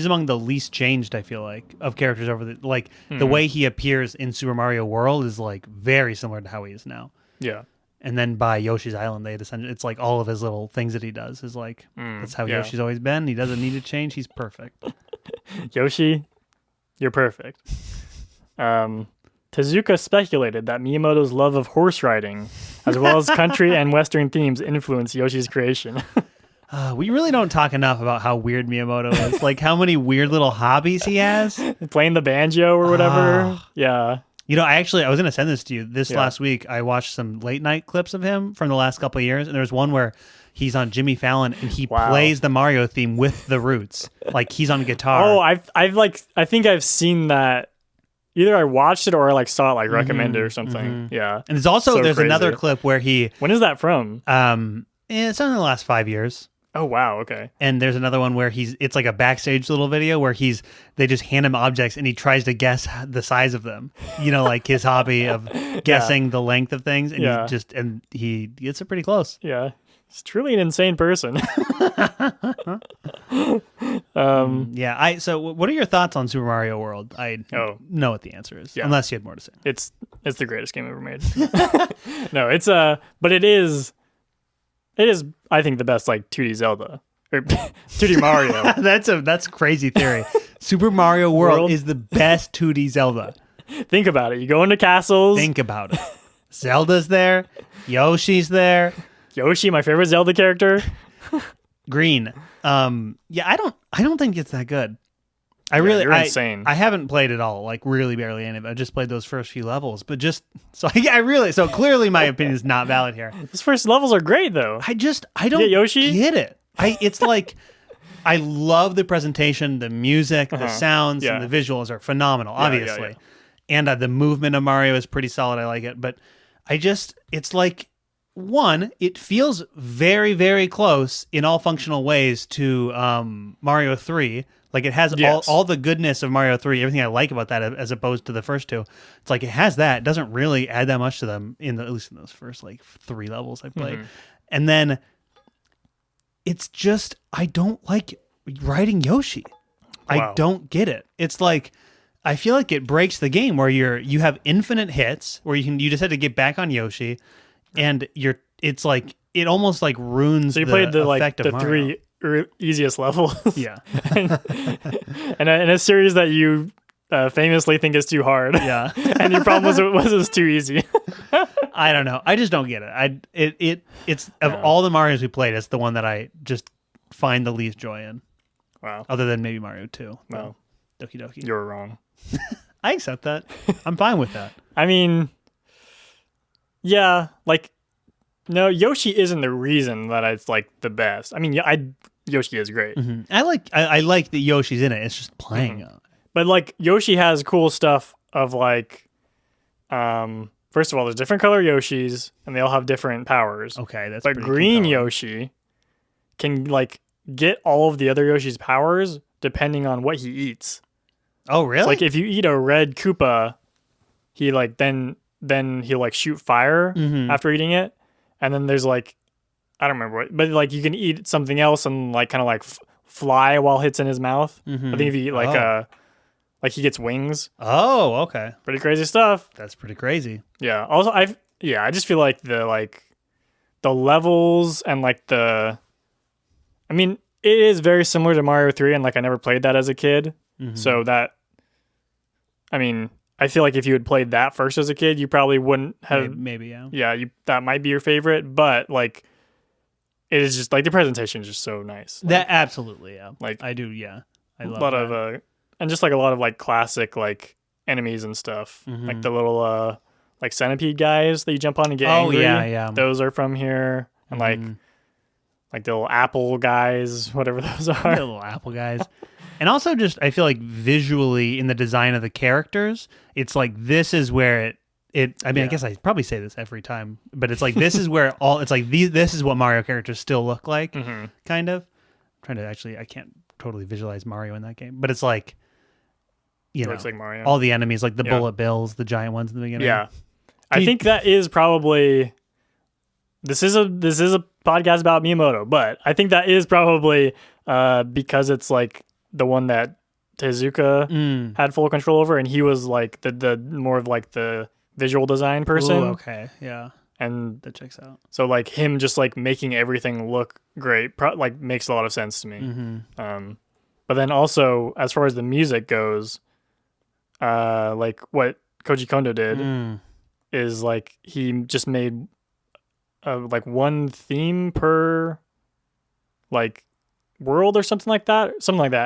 among the least changed. I feel like of characters over the the way he appears in Super Mario World is like very similar to how he is now. Yeah. And then by Yoshi's Island, it's like all of his little things that he does is like that's how yeah. Yoshi's always been. He doesn't need to change. He's perfect. Yoshi, you're perfect. Tezuka speculated that Miyamoto's love of horse riding, as well as country and Western themes, influenced Yoshi's creation. We really don't talk enough about how weird Miyamoto is. Like how many weird little hobbies he has. Playing the banjo or whatever. Yeah. You know, I was going to send this to you. This last week, I watched some late night clips of him from the last couple of years, and there was one where he's on Jimmy Fallon and he plays the Mario theme with the Roots, like he's on guitar. Oh, I think I've seen that. Either I watched it or I like saw it like recommended or something. Yeah. And there's also So crazy. another clip where he When is that from? it's in the last 5 years. Oh wow, okay. And there's another one where it's like a backstage little video where they just hand him objects and he tries to guess the size of them. You know, like his hobby of guessing the length of things, and he gets it pretty close. Yeah. He's truly an insane person. So what are your thoughts on Super Mario World? I know what the answer is, unless you had more to say. It's the greatest game ever made. No, it's but it is I think the best like 2D Zelda or 2D Mario. That's a crazy theory. Super Mario World is the best 2D Zelda. Think about it. You go into castles. Think about it. Zelda's there. Yoshi's there. Yoshi, my favorite Zelda character. Green. I don't think it's that good. You're insane. I haven't played it all, like really barely any of it. I just played those first few levels, but so clearly my opinion is not valid here. Those first levels are great though. I don't Yoshi? get it. It's like I love the presentation, the music, the sounds, and the visuals are phenomenal, obviously. And the movement of Mario is pretty solid. I like it, but it's like it feels very, very close in all functional ways to Mario 3. Like it has all the goodness of Mario 3, everything I like about that as opposed to the first two. It's like it has that. It doesn't really add that much to them at least in those first like 3 levels I played. And then it's just I don't like riding Yoshi. Wow. I don't get it. It's like I feel like it breaks the game where you have infinite hits where you just have to get back on Yoshi, and it's like it almost like ruins. So you played the effect of Mario. 3 easiest levels. Yeah, and in a series that you famously think is too hard. Yeah, and your problem was it was too easy. I don't know. I just don't get it. It's of all the Marios we played, it's the one that I just find the least joy in. Wow. Other than maybe Mario 2. Wow. Doki Doki. You're wrong. I accept that. I'm fine with that. I mean, yeah, like, no, Yoshi isn't the reason that it's like the best. I mean, Yoshi is great. Mm-hmm. I like that Yoshi's in it. It's just playing. But like Yoshi has cool stuff of like, first of all, there's different color Yoshis and they all have different powers. Okay, that's but pretty green compelling. Yoshi can like get all of the other Yoshi's powers depending on what he eats. Oh, really? So, like if you eat a red Koopa, he like then he'll like shoot fire after eating it, and then there's like I don't remember what, but like you can eat something else and like kind of like fly while it's in his mouth. I think if you eat like he gets wings. Oh, okay. Pretty crazy stuff. That's pretty crazy. Yeah. Also, I just feel like the levels and like I mean, it is very similar to Mario 3, and like I never played that as a kid, so that. I mean, I feel like if you had played that first as a kid, you probably wouldn't have. Maybe yeah. Yeah, that might be your favorite, but like, it is just like the presentation is just so nice. Like, That absolutely, yeah. Like I do, yeah. I love a lot that. of and just like a lot of like classic like enemies and stuff, like the little like centipede guys that you jump on and get angry. Yeah. Those are from here, and like the little apple guys, whatever those are. The little apple guys. And also just I feel like visually in the design of the characters, it's like this is where I mean, I guess I probably say this every time, but it's like this is where this is what Mario characters still look like, kind of. I'm trying to I can't totally visualize Mario in that game, but it's like, it looks like Mario. All the enemies, like the bullet bills, the giant ones in the beginning. Yeah, I think that is probably. This is a podcast about Miyamoto, but I think that is probably because it's like the one that Tezuka had full control over, and he was like the more of like the visual design person. Ooh, okay, yeah, and that checks out. So like him just like making everything look great, like makes a lot of sense to me. But then also as far as the music goes, like what Koji Kondo did is like he just made like one theme per like world or something like that,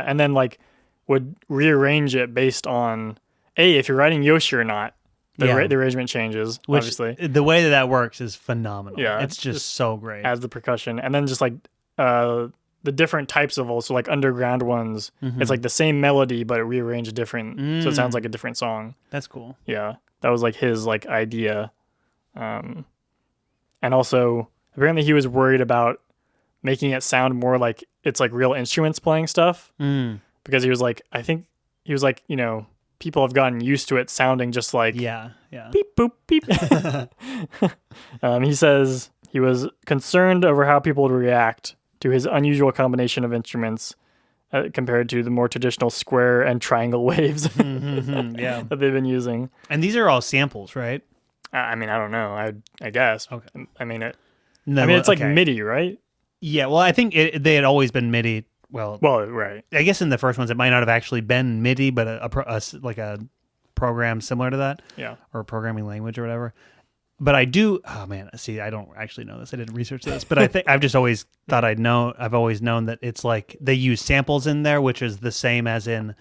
and then like would rearrange it based on if you're writing Yoshi or not. The arrangement changes, obviously. The way that works is phenomenal. Yeah, it's just so great. As the percussion, and then just like the different types of also like underground ones. It's like the same melody, but it rearranged different, so it sounds like a different song. That's cool. Yeah, that was like his like idea, and also apparently he was worried about making it sound more like it's like real instruments playing stuff, because he was like, I think he was like, people have gotten used to it sounding just like beep boop beep. He says he was concerned over how people would react to his unusual combination of instruments compared to the more traditional square and triangle waves that they've been using. And these are all samples, right? I mean, I don't know. I guess. Okay. I mean, it's like MIDI, right? Yeah. Well, I think they had always been MIDI. Well, right. I guess in the first ones it might not have actually been MIDI, but a program similar to that. Yeah. Or a programming language or whatever. But I do. Oh man, see, I don't actually know this. I didn't research this, but I think I've just always thought I've always known that it's like they use samples in there, which is the same as in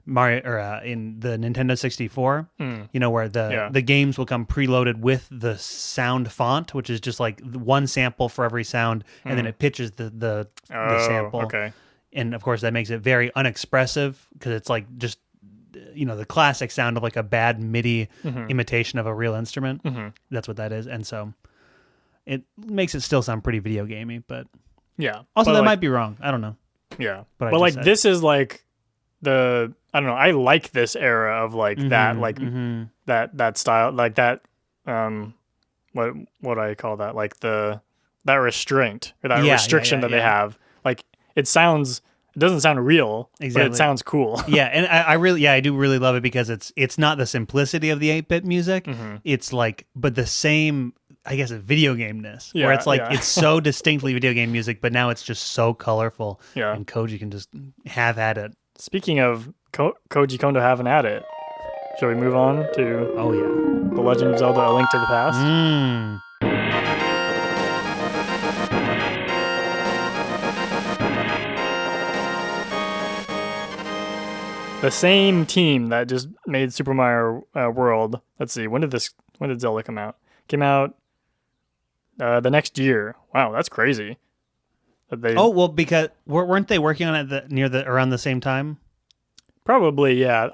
Mario or in the Nintendo 64. Where the games will come preloaded with the sound font, which is just like one sample for every sound, and then it pitches the sample. Okay. And of course, that makes it very unexpressive because it's like just. The classic sound of like a bad MIDI imitation of a real instrument. That's what that is. And so it makes it still sound pretty video gamey, but also that might be wrong. I don't know. Yeah. But like this is like I don't know. I like this era of like that, like that style, like that, what I call that? Like that restraint or that restriction that they have. Like it doesn't sound real, but it sounds cool. Yeah, and I do really love it because it's not the simplicity of the 8-bit music. It's like, but the same, I guess, video game-ness, where it's like it's so distinctly video game music, but now it's just so colorful. Yeah, and Koji can just have at it. Speaking of Koji Kondo having at it, shall we move on to The Legend of Zelda: A Link to the Past? The same team that just made Super Mario World. Let's see, when did Zelda come out? Came out the next year. Wow, that's crazy. Because weren't they working on it around the same time? Probably, yeah.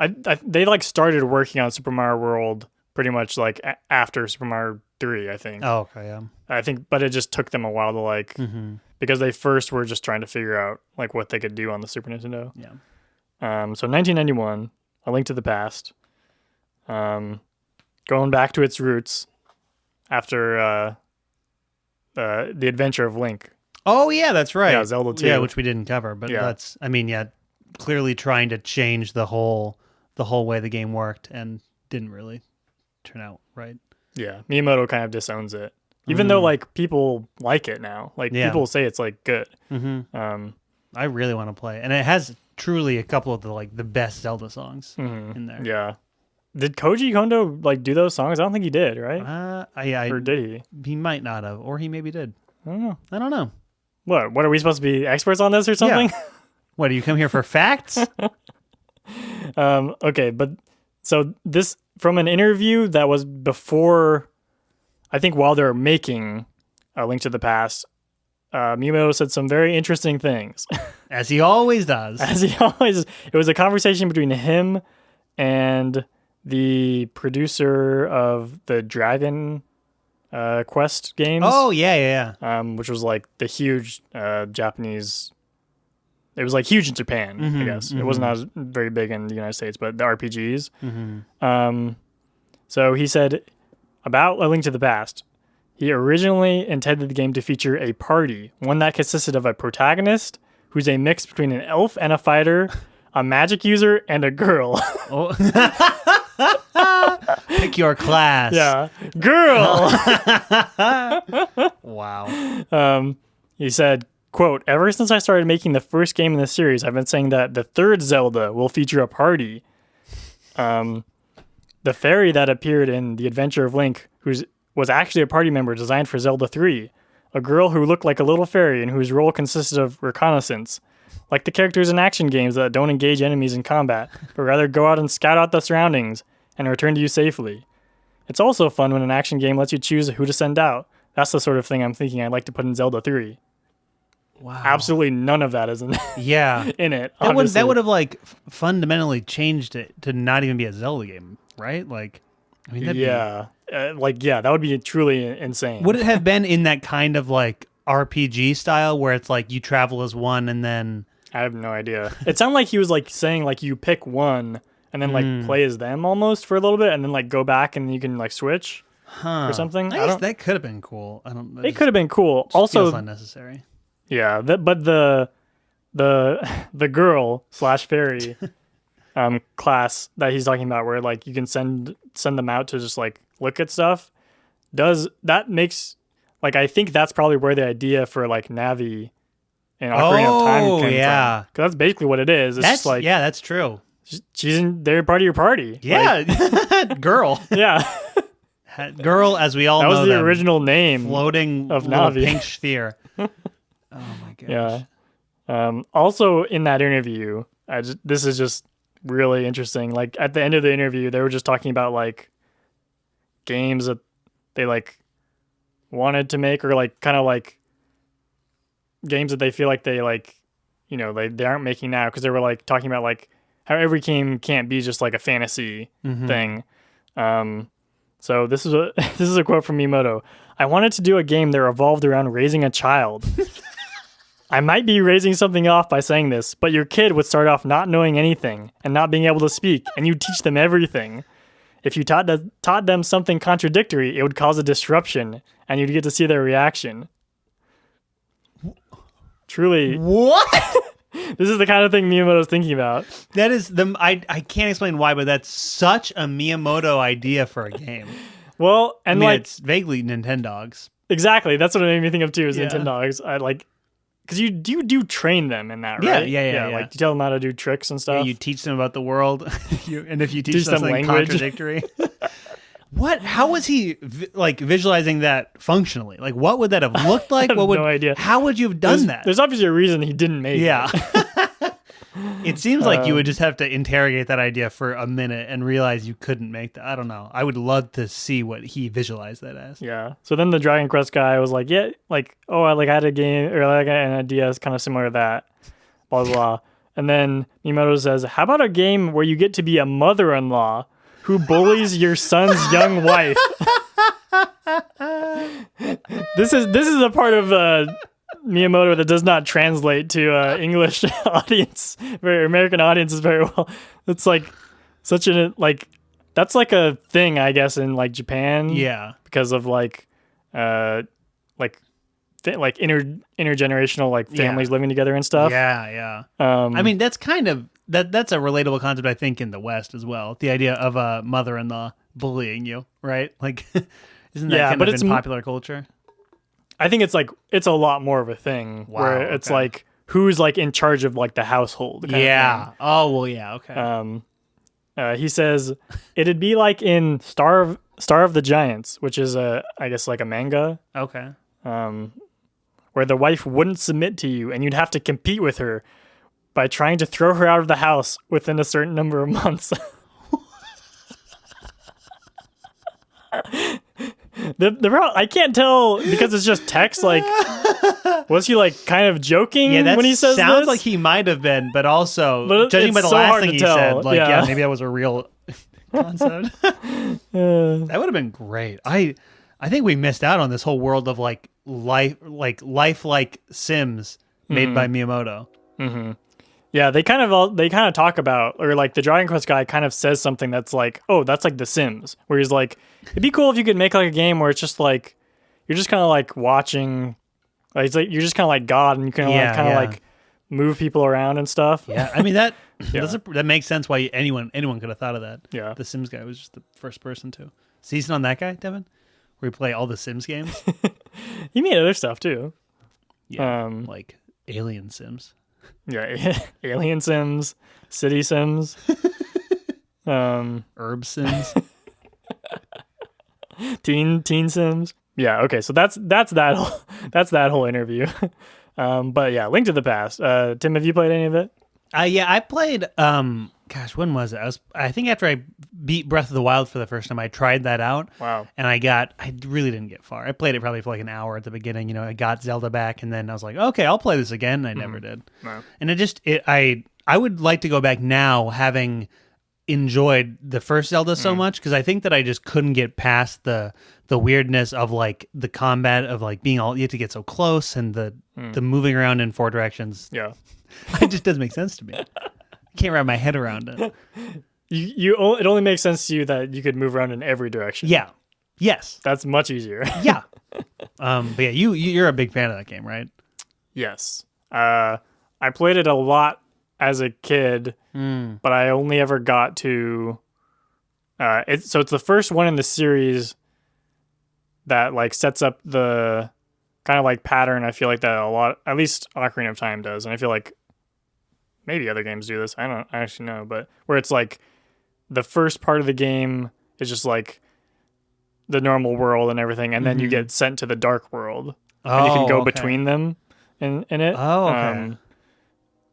They like started working on Super Mario World pretty much like after Super Mario 3, I think. Oh, okay, yeah. I think, but it just took them a while to like because they first were just trying to figure out like what they could do on the Super Nintendo. Yeah. So 1991, A Link to the Past, going back to its roots after the Adventure of Link. Oh yeah, that's right. Yeah, Zelda 2. Yeah, which we didn't cover, but clearly trying to change the whole way the game worked and didn't really turn out right. Yeah, Miyamoto kind of disowns it, even though like people like it now. Like people say it's like good. I really want to play it, and it has truly a couple of the best Zelda songs in there. Yeah. Did Koji Kondo like do those songs? I don't think he did, right? Or did he? He might not have, or he maybe did. I don't know. What are we supposed to be experts on this or something? Yeah. What, do you come here for facts? Okay, but so this from an interview that was before, I think while they were making A Link to the Past, Miyamoto said some very interesting things. As he always does. It was a conversation between him and the producer of the Dragon Quest games. Oh, yeah. Which was like the huge Japanese. It was like huge in Japan, I guess. It wasn't as very big in the United States, but the RPGs. So he said about A Link to the Past, he originally intended the game to feature a party, one that consisted of a protagonist who's a mix between an elf and a fighter, a magic user, and a girl. Oh. Pick your class. Yeah. Girl! Wow. He said, quote, ever since I started making the first game in the series, I've been saying that the third Zelda will feature a party. The fairy that appeared in The Adventure of Link, was actually a party member designed for Zelda 3, a girl who looked like a little fairy and whose role consisted of reconnaissance, like the characters in action games that don't engage enemies in combat, but rather go out and scout out the surroundings and return to you safely. It's also fun when an action game lets you choose who to send out. That's the sort of thing I'm thinking I'd like to put in Zelda 3. Wow. Absolutely none of that is in, in it. That would have like fundamentally changed it to not even be a Zelda game, right? Like, I mean, that would be truly insane. Would it have been in that kind of like RPG style where it's like you travel as one and then... I have no idea. It sounded like he was like saying like you pick one and then like play as them almost for a little bit and then like go back and you can like switch or something. I guess that could have been cool. It could have been cool. Also, feels unnecessary. Yeah, but the girl / fairy class that he's talking about, where like you can send them out to just like look at stuff, makes like I think that's probably where the idea for like Navi and Ocarina of Time came from. Because that's basically what it is. It's just like that's true. They're part of your party. Yeah, like, girl. Yeah. Girl, as we all know, that was the original name floating of Navi. Pink sphere. Oh my gosh. Yeah. Also in that interview, this is just really interesting. Like at the end of the interview, they were just talking about like games that they like wanted to make, or like kind of like games that they feel like they like, you know, they aren't making now, because they were like talking about like how every game can't be just like a fantasy thing. So this is a quote from Miyamoto. I wanted to do a game that revolved around raising a child. I might be raising something off by saying this, but your kid would start off not knowing anything and not being able to speak, and you teach them everything. If you taught them something contradictory, it would cause a disruption, and you'd get to see their reaction. Truly. What? This is the kind of thing Miyamoto's thinking about. That is I can't explain why, but that's such a Miyamoto idea for a game. Well, and it's vaguely Nintendogs. Exactly. That's what it made me think of too, is Nintendogs. I like, because you do train them in that, right? Yeah. Like you tell them how to do tricks and stuff. Yeah, you teach them about the world, and if you teach them something contradictory. How was he visualizing that functionally? Like, what would that have looked like? No idea. How would you have done that? There's obviously a reason he didn't make it. It seems like you would just have to interrogate that idea for a minute and realize you couldn't make that. I don't know. I would love to see what he visualized that as. Yeah. So then the Dragon Quest guy was like, I had a game, or like an idea kind of similar to that. Blah, blah, blah. And then Miyamoto says, how about a game where you get to be a mother-in-law who bullies your son's young wife? This is a part of Miyamoto that does not translate to English audience, American audiences very well. It's like such an that's like a thing, I guess, in like Japan. Yeah, because of intergenerational like families living together and stuff. Yeah. I mean, that's kind of that's a relatable concept, I think, in the West as well. The idea of a mother-in-law bullying you, right? Like, isn't that kind of in popular culture? I think it's a lot more of a thing where it's like who's like in charge of like the household. Kind of thing. Oh well, yeah. Okay. He says it'd be like in Star of the Giants, which is I guess like a manga. Okay. Where the wife wouldn't submit to you, and you'd have to compete with her by trying to throw her out of the house within a certain number of months. I can't tell because it's just text. Like, was he like kind of joking when he says sounds this? like he might have been, but also judging by the last thing he said, like, maybe that was a real concept. That would have been great. I think we missed out on this whole world of like lifelike Sims made by Miyamoto. Mm-hmm. Yeah, they kind of talk about, or like the Dragon Quest guy kind of says something that's like, oh, that's like The Sims, where he's like, it'd be cool if you could make like a game where it's just like you're just kind of like watching, like it's like you're just kind of like God, and you can like move people around and stuff. Yeah, I mean that that makes sense why anyone could have thought of that. Yeah, the Sims guy was just the first person to. Season on that guy, Devin, where we play all the Sims games. He made other stuff too. Yeah, like Alien Sims. Yeah, Alien Sims, City Sims, Herb Sims, Teen Sims. Yeah, okay, so that's that whole interview. But yeah, Link to the Past. Tim, have you played any of it? Yeah, I played. Gosh, when was it? I think after I beat Breath of the Wild for the first time, I tried that out. Wow. And I really didn't get far. I played it probably for like an hour at the beginning. You know, I got Zelda back, and then I was like, okay, I'll play this again. And I never did. No. And I would like to go back now, having enjoyed the first Zelda so much, because I think that I just couldn't get past the weirdness of like the combat of like being you have to get so close, and the moving around in 4 directions. Yeah. It just doesn't make sense to me. I can't wrap my head around it. It only makes sense to you that you could move around in every direction. Yeah. Yes. That's much easier. Yeah. But yeah, you're a big fan of that game, right? Yes. I played it a lot as a kid, but I only ever got to it's the first one in the series that like sets up the kind of like pattern. I feel like that a lot, at least Ocarina of Time does, and I feel like maybe other games do this. I don't actually know, but where it's like the first part of the game is just like the normal world and everything, and then you get sent to the dark world, and you can go between them in it. Oh, okay.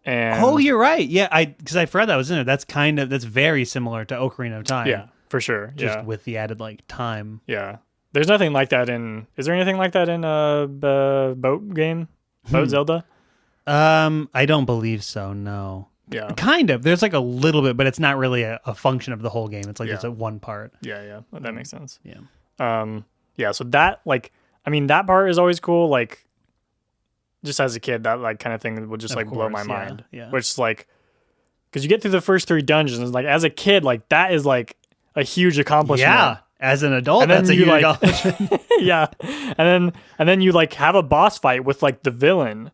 And you're right. Yeah, because I forgot that was in it. That's very similar to Ocarina of Time. Yeah, for sure. Just with the added like time. Yeah. There's nothing like that in. Is there anything like that in a boat game? Boat Zelda? I don't believe so. No. Yeah. Kind of. There's like a little bit, but it's not really a function of the whole game. It's like it's a one part. Yeah. That makes sense. Yeah. Yeah. So that that part is always cool. Like, just as a kid, that like kind of thing would just like blow my mind. Yeah. Which is like, because you get through the first 3 dungeons, like as a kid, like that is like a huge accomplishment. Yeah. As an adult, that's a huge accomplishment. Yeah. And then you like have a boss fight with like the villain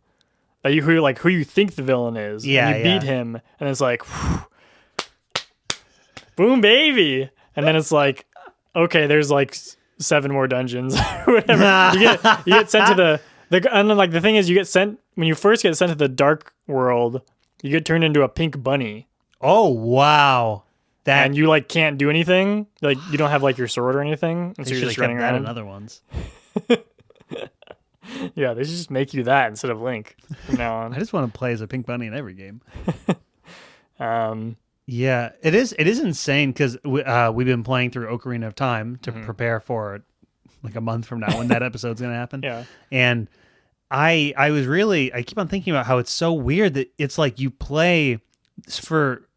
that who you think the villain is. Yeah. And you beat him, and it's like, whew, boom, baby. And then it's like, okay, there's like 7 more dungeons or whatever. You get sent to the and then like the thing is, you get sent when you first get sent to the dark world, you get turned into a pink bunny. Oh wow. And you like can't do anything, like you don't have like your sword or anything, and so you're just running around. In other ones. Yeah, they should just make you that instead of Link from now on. I just want to play as a pink bunny in every game. Um, Yeah, it is insane because we've been playing through Ocarina of Time to prepare for like a month from now when that episode's going to happen. Yeah. And I keep on thinking about how it's so weird that it's like you play for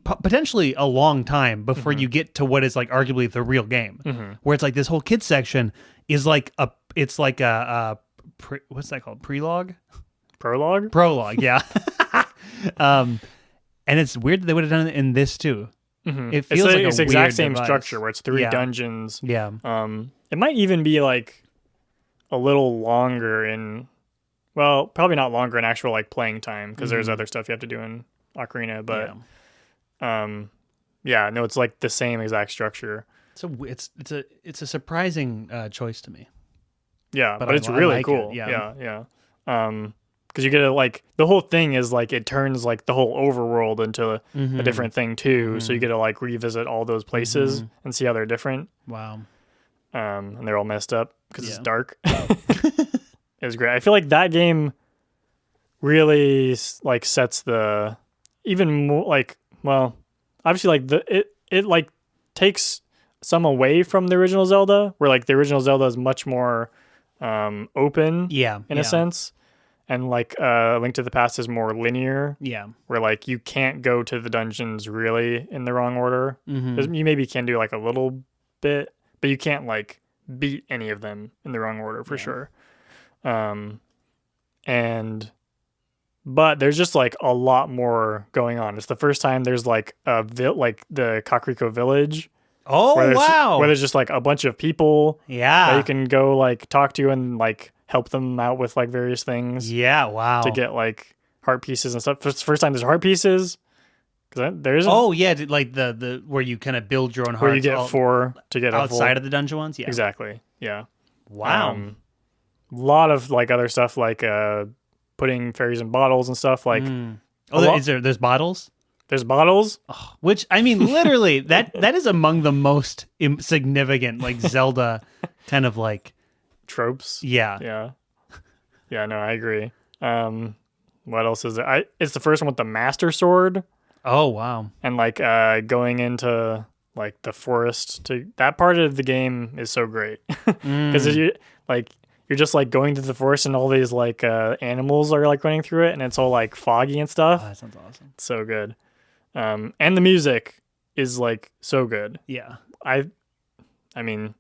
potentially a long time before you get to what is like arguably the real game, where it's like this whole kids section is like what's that called? Prologue? Prologue, yeah. And it's weird that they would have done it in this too. It feels like it's the exact same device. structure where it's 3 dungeons. Yeah. It might even be like a little longer well, probably not longer in actual like playing time because there's other stuff you have to do in Ocarina, but no, it's like the same exact structure. So it's a surprising choice to me. Yeah, but it's really like cool. Yeah. Because you get to like the whole thing is like it turns like the whole overworld into a different thing too. So you get to like revisit all those places and see how they're different. Wow. And they're all messed up because it's dark. It was great. I feel like that game really like sets the even more like, well, obviously like it like takes some away from the original Zelda, where like the original Zelda is much more open in a sense. and like Link to the Past is more linear. Yeah. Where like you can't go to the dungeons really in the wrong order. Mm-hmm. You maybe can do like a little bit, but you can't like beat any of them in the wrong order for sure. But there's just like a lot more going on. It's the first time there's like like the Kakariko village. Oh, wow. Where there's just like a bunch of people that you can go like talk to and like help them out with like various things. Yeah, wow. To get like heart pieces and stuff. It's the first time there's heart pieces. There's like the where you kind of build your own hearts. Where you get 4 to get outside of the dungeon ones. Yeah, exactly. Yeah. Wow. A lot of like other stuff like putting fairies in bottles and stuff like. There's bottles. There's bottles, which I mean, literally that is among the most significant like Zelda kind of like tropes. Yeah. No, I agree. What else is there? It's the first one with the Master Sword. Oh wow! And like going into like the forest that part of the game is so great because you're just like going through the forest and all these like animals are like running through it and it's all like foggy and stuff. Oh, that sounds awesome. It's so good. And the music is like so good. Yeah. I mean,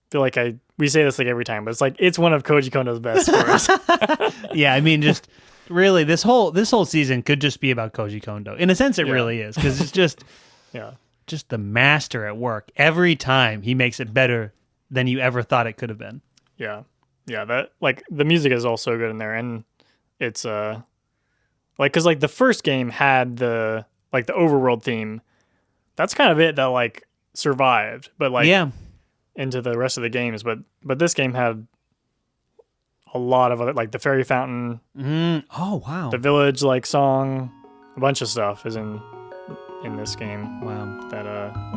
feel like we say this like every time, but it's like it's one of Koji Kondo's best scores. Yeah, I mean, just really this whole season could just be about Koji Kondo. In a sense, it really is because it's just just the master at work. Every time he makes it better than you ever thought it could have been. Yeah. That like the music is all so good in there, and it's like because like the first game had the like the overworld theme. That's kind of it that like survived, but like into the rest of the games. But this game had a lot of other like the fairy fountain. Oh wow! The village like song, a bunch of stuff is in this game. Wow, that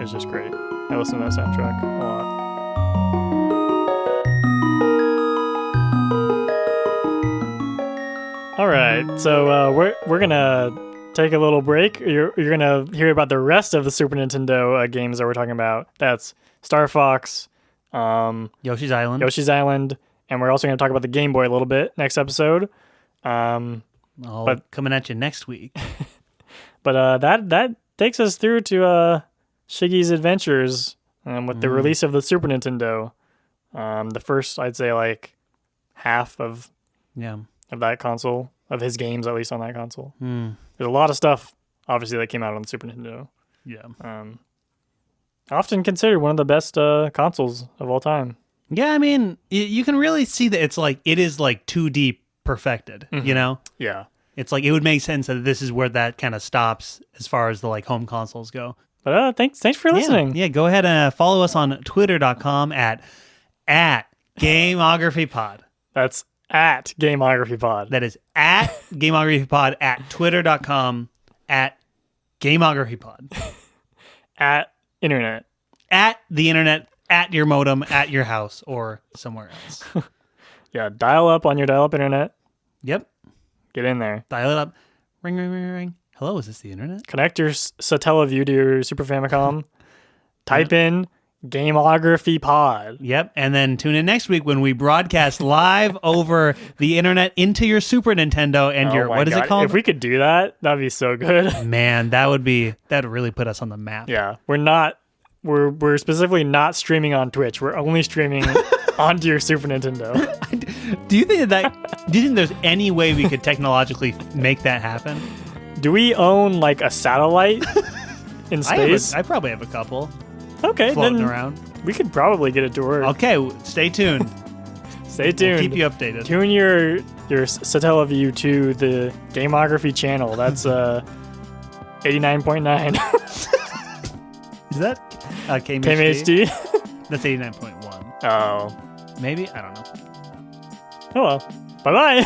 is just great. I listen to that soundtrack a lot. All right, so we're gonna take a little break. You're gonna hear about the rest of the Super Nintendo games that we're talking about. That's Star Fox, Yoshi's Island, and we're also gonna talk about the Game Boy a little bit next episode. But coming at you next week. But that takes us through to Shiggy's adventures with the release of the Super Nintendo. The first, I'd say, like half of that console, of his games, at least on that console. There's a lot of stuff, obviously, that came out on the Super Nintendo. Yeah. Often considered one of the best consoles of all time. Yeah, I mean, you can really see that it is like 2D perfected, you know? Yeah. It's like, it would make sense that this is where that kind of stops as far as the like home consoles go. But thanks for listening. Yeah, go ahead and follow us on twitter.com at GameographyPod. That's at GameographyPod. That is at GameographyPod at twitter.com at GameographyPod. At internet. At the internet, at your modem, at your house, or somewhere else. Yeah, dial up on your dial-up internet. Yep. Get in there. Dial it up. Ring, ring, ring, ring. Hello, is this the internet? Connect your Satellaview to your Super Famicom. Type in Gameography Pod. Yep, and then tune in next week when we broadcast live over the internet into your Super Nintendo and your what is it called? If we could do that, that'd be so good. Man, that would really put us on the map. Yeah, we're specifically not streaming on Twitch. We're only streaming onto your Super Nintendo. Do you think there's any way we could technologically make that happen? Do we own like a satellite in space? I probably have a couple. Okay, floating around. We could probably get it to work. Okay, stay tuned. Stay tuned. We'll keep you updated. Tune your Satellaview to the Gameography channel. That's 89.9. Is that KMHD? That's 89.1. Oh. Maybe? I don't know. Oh well. Bye-bye.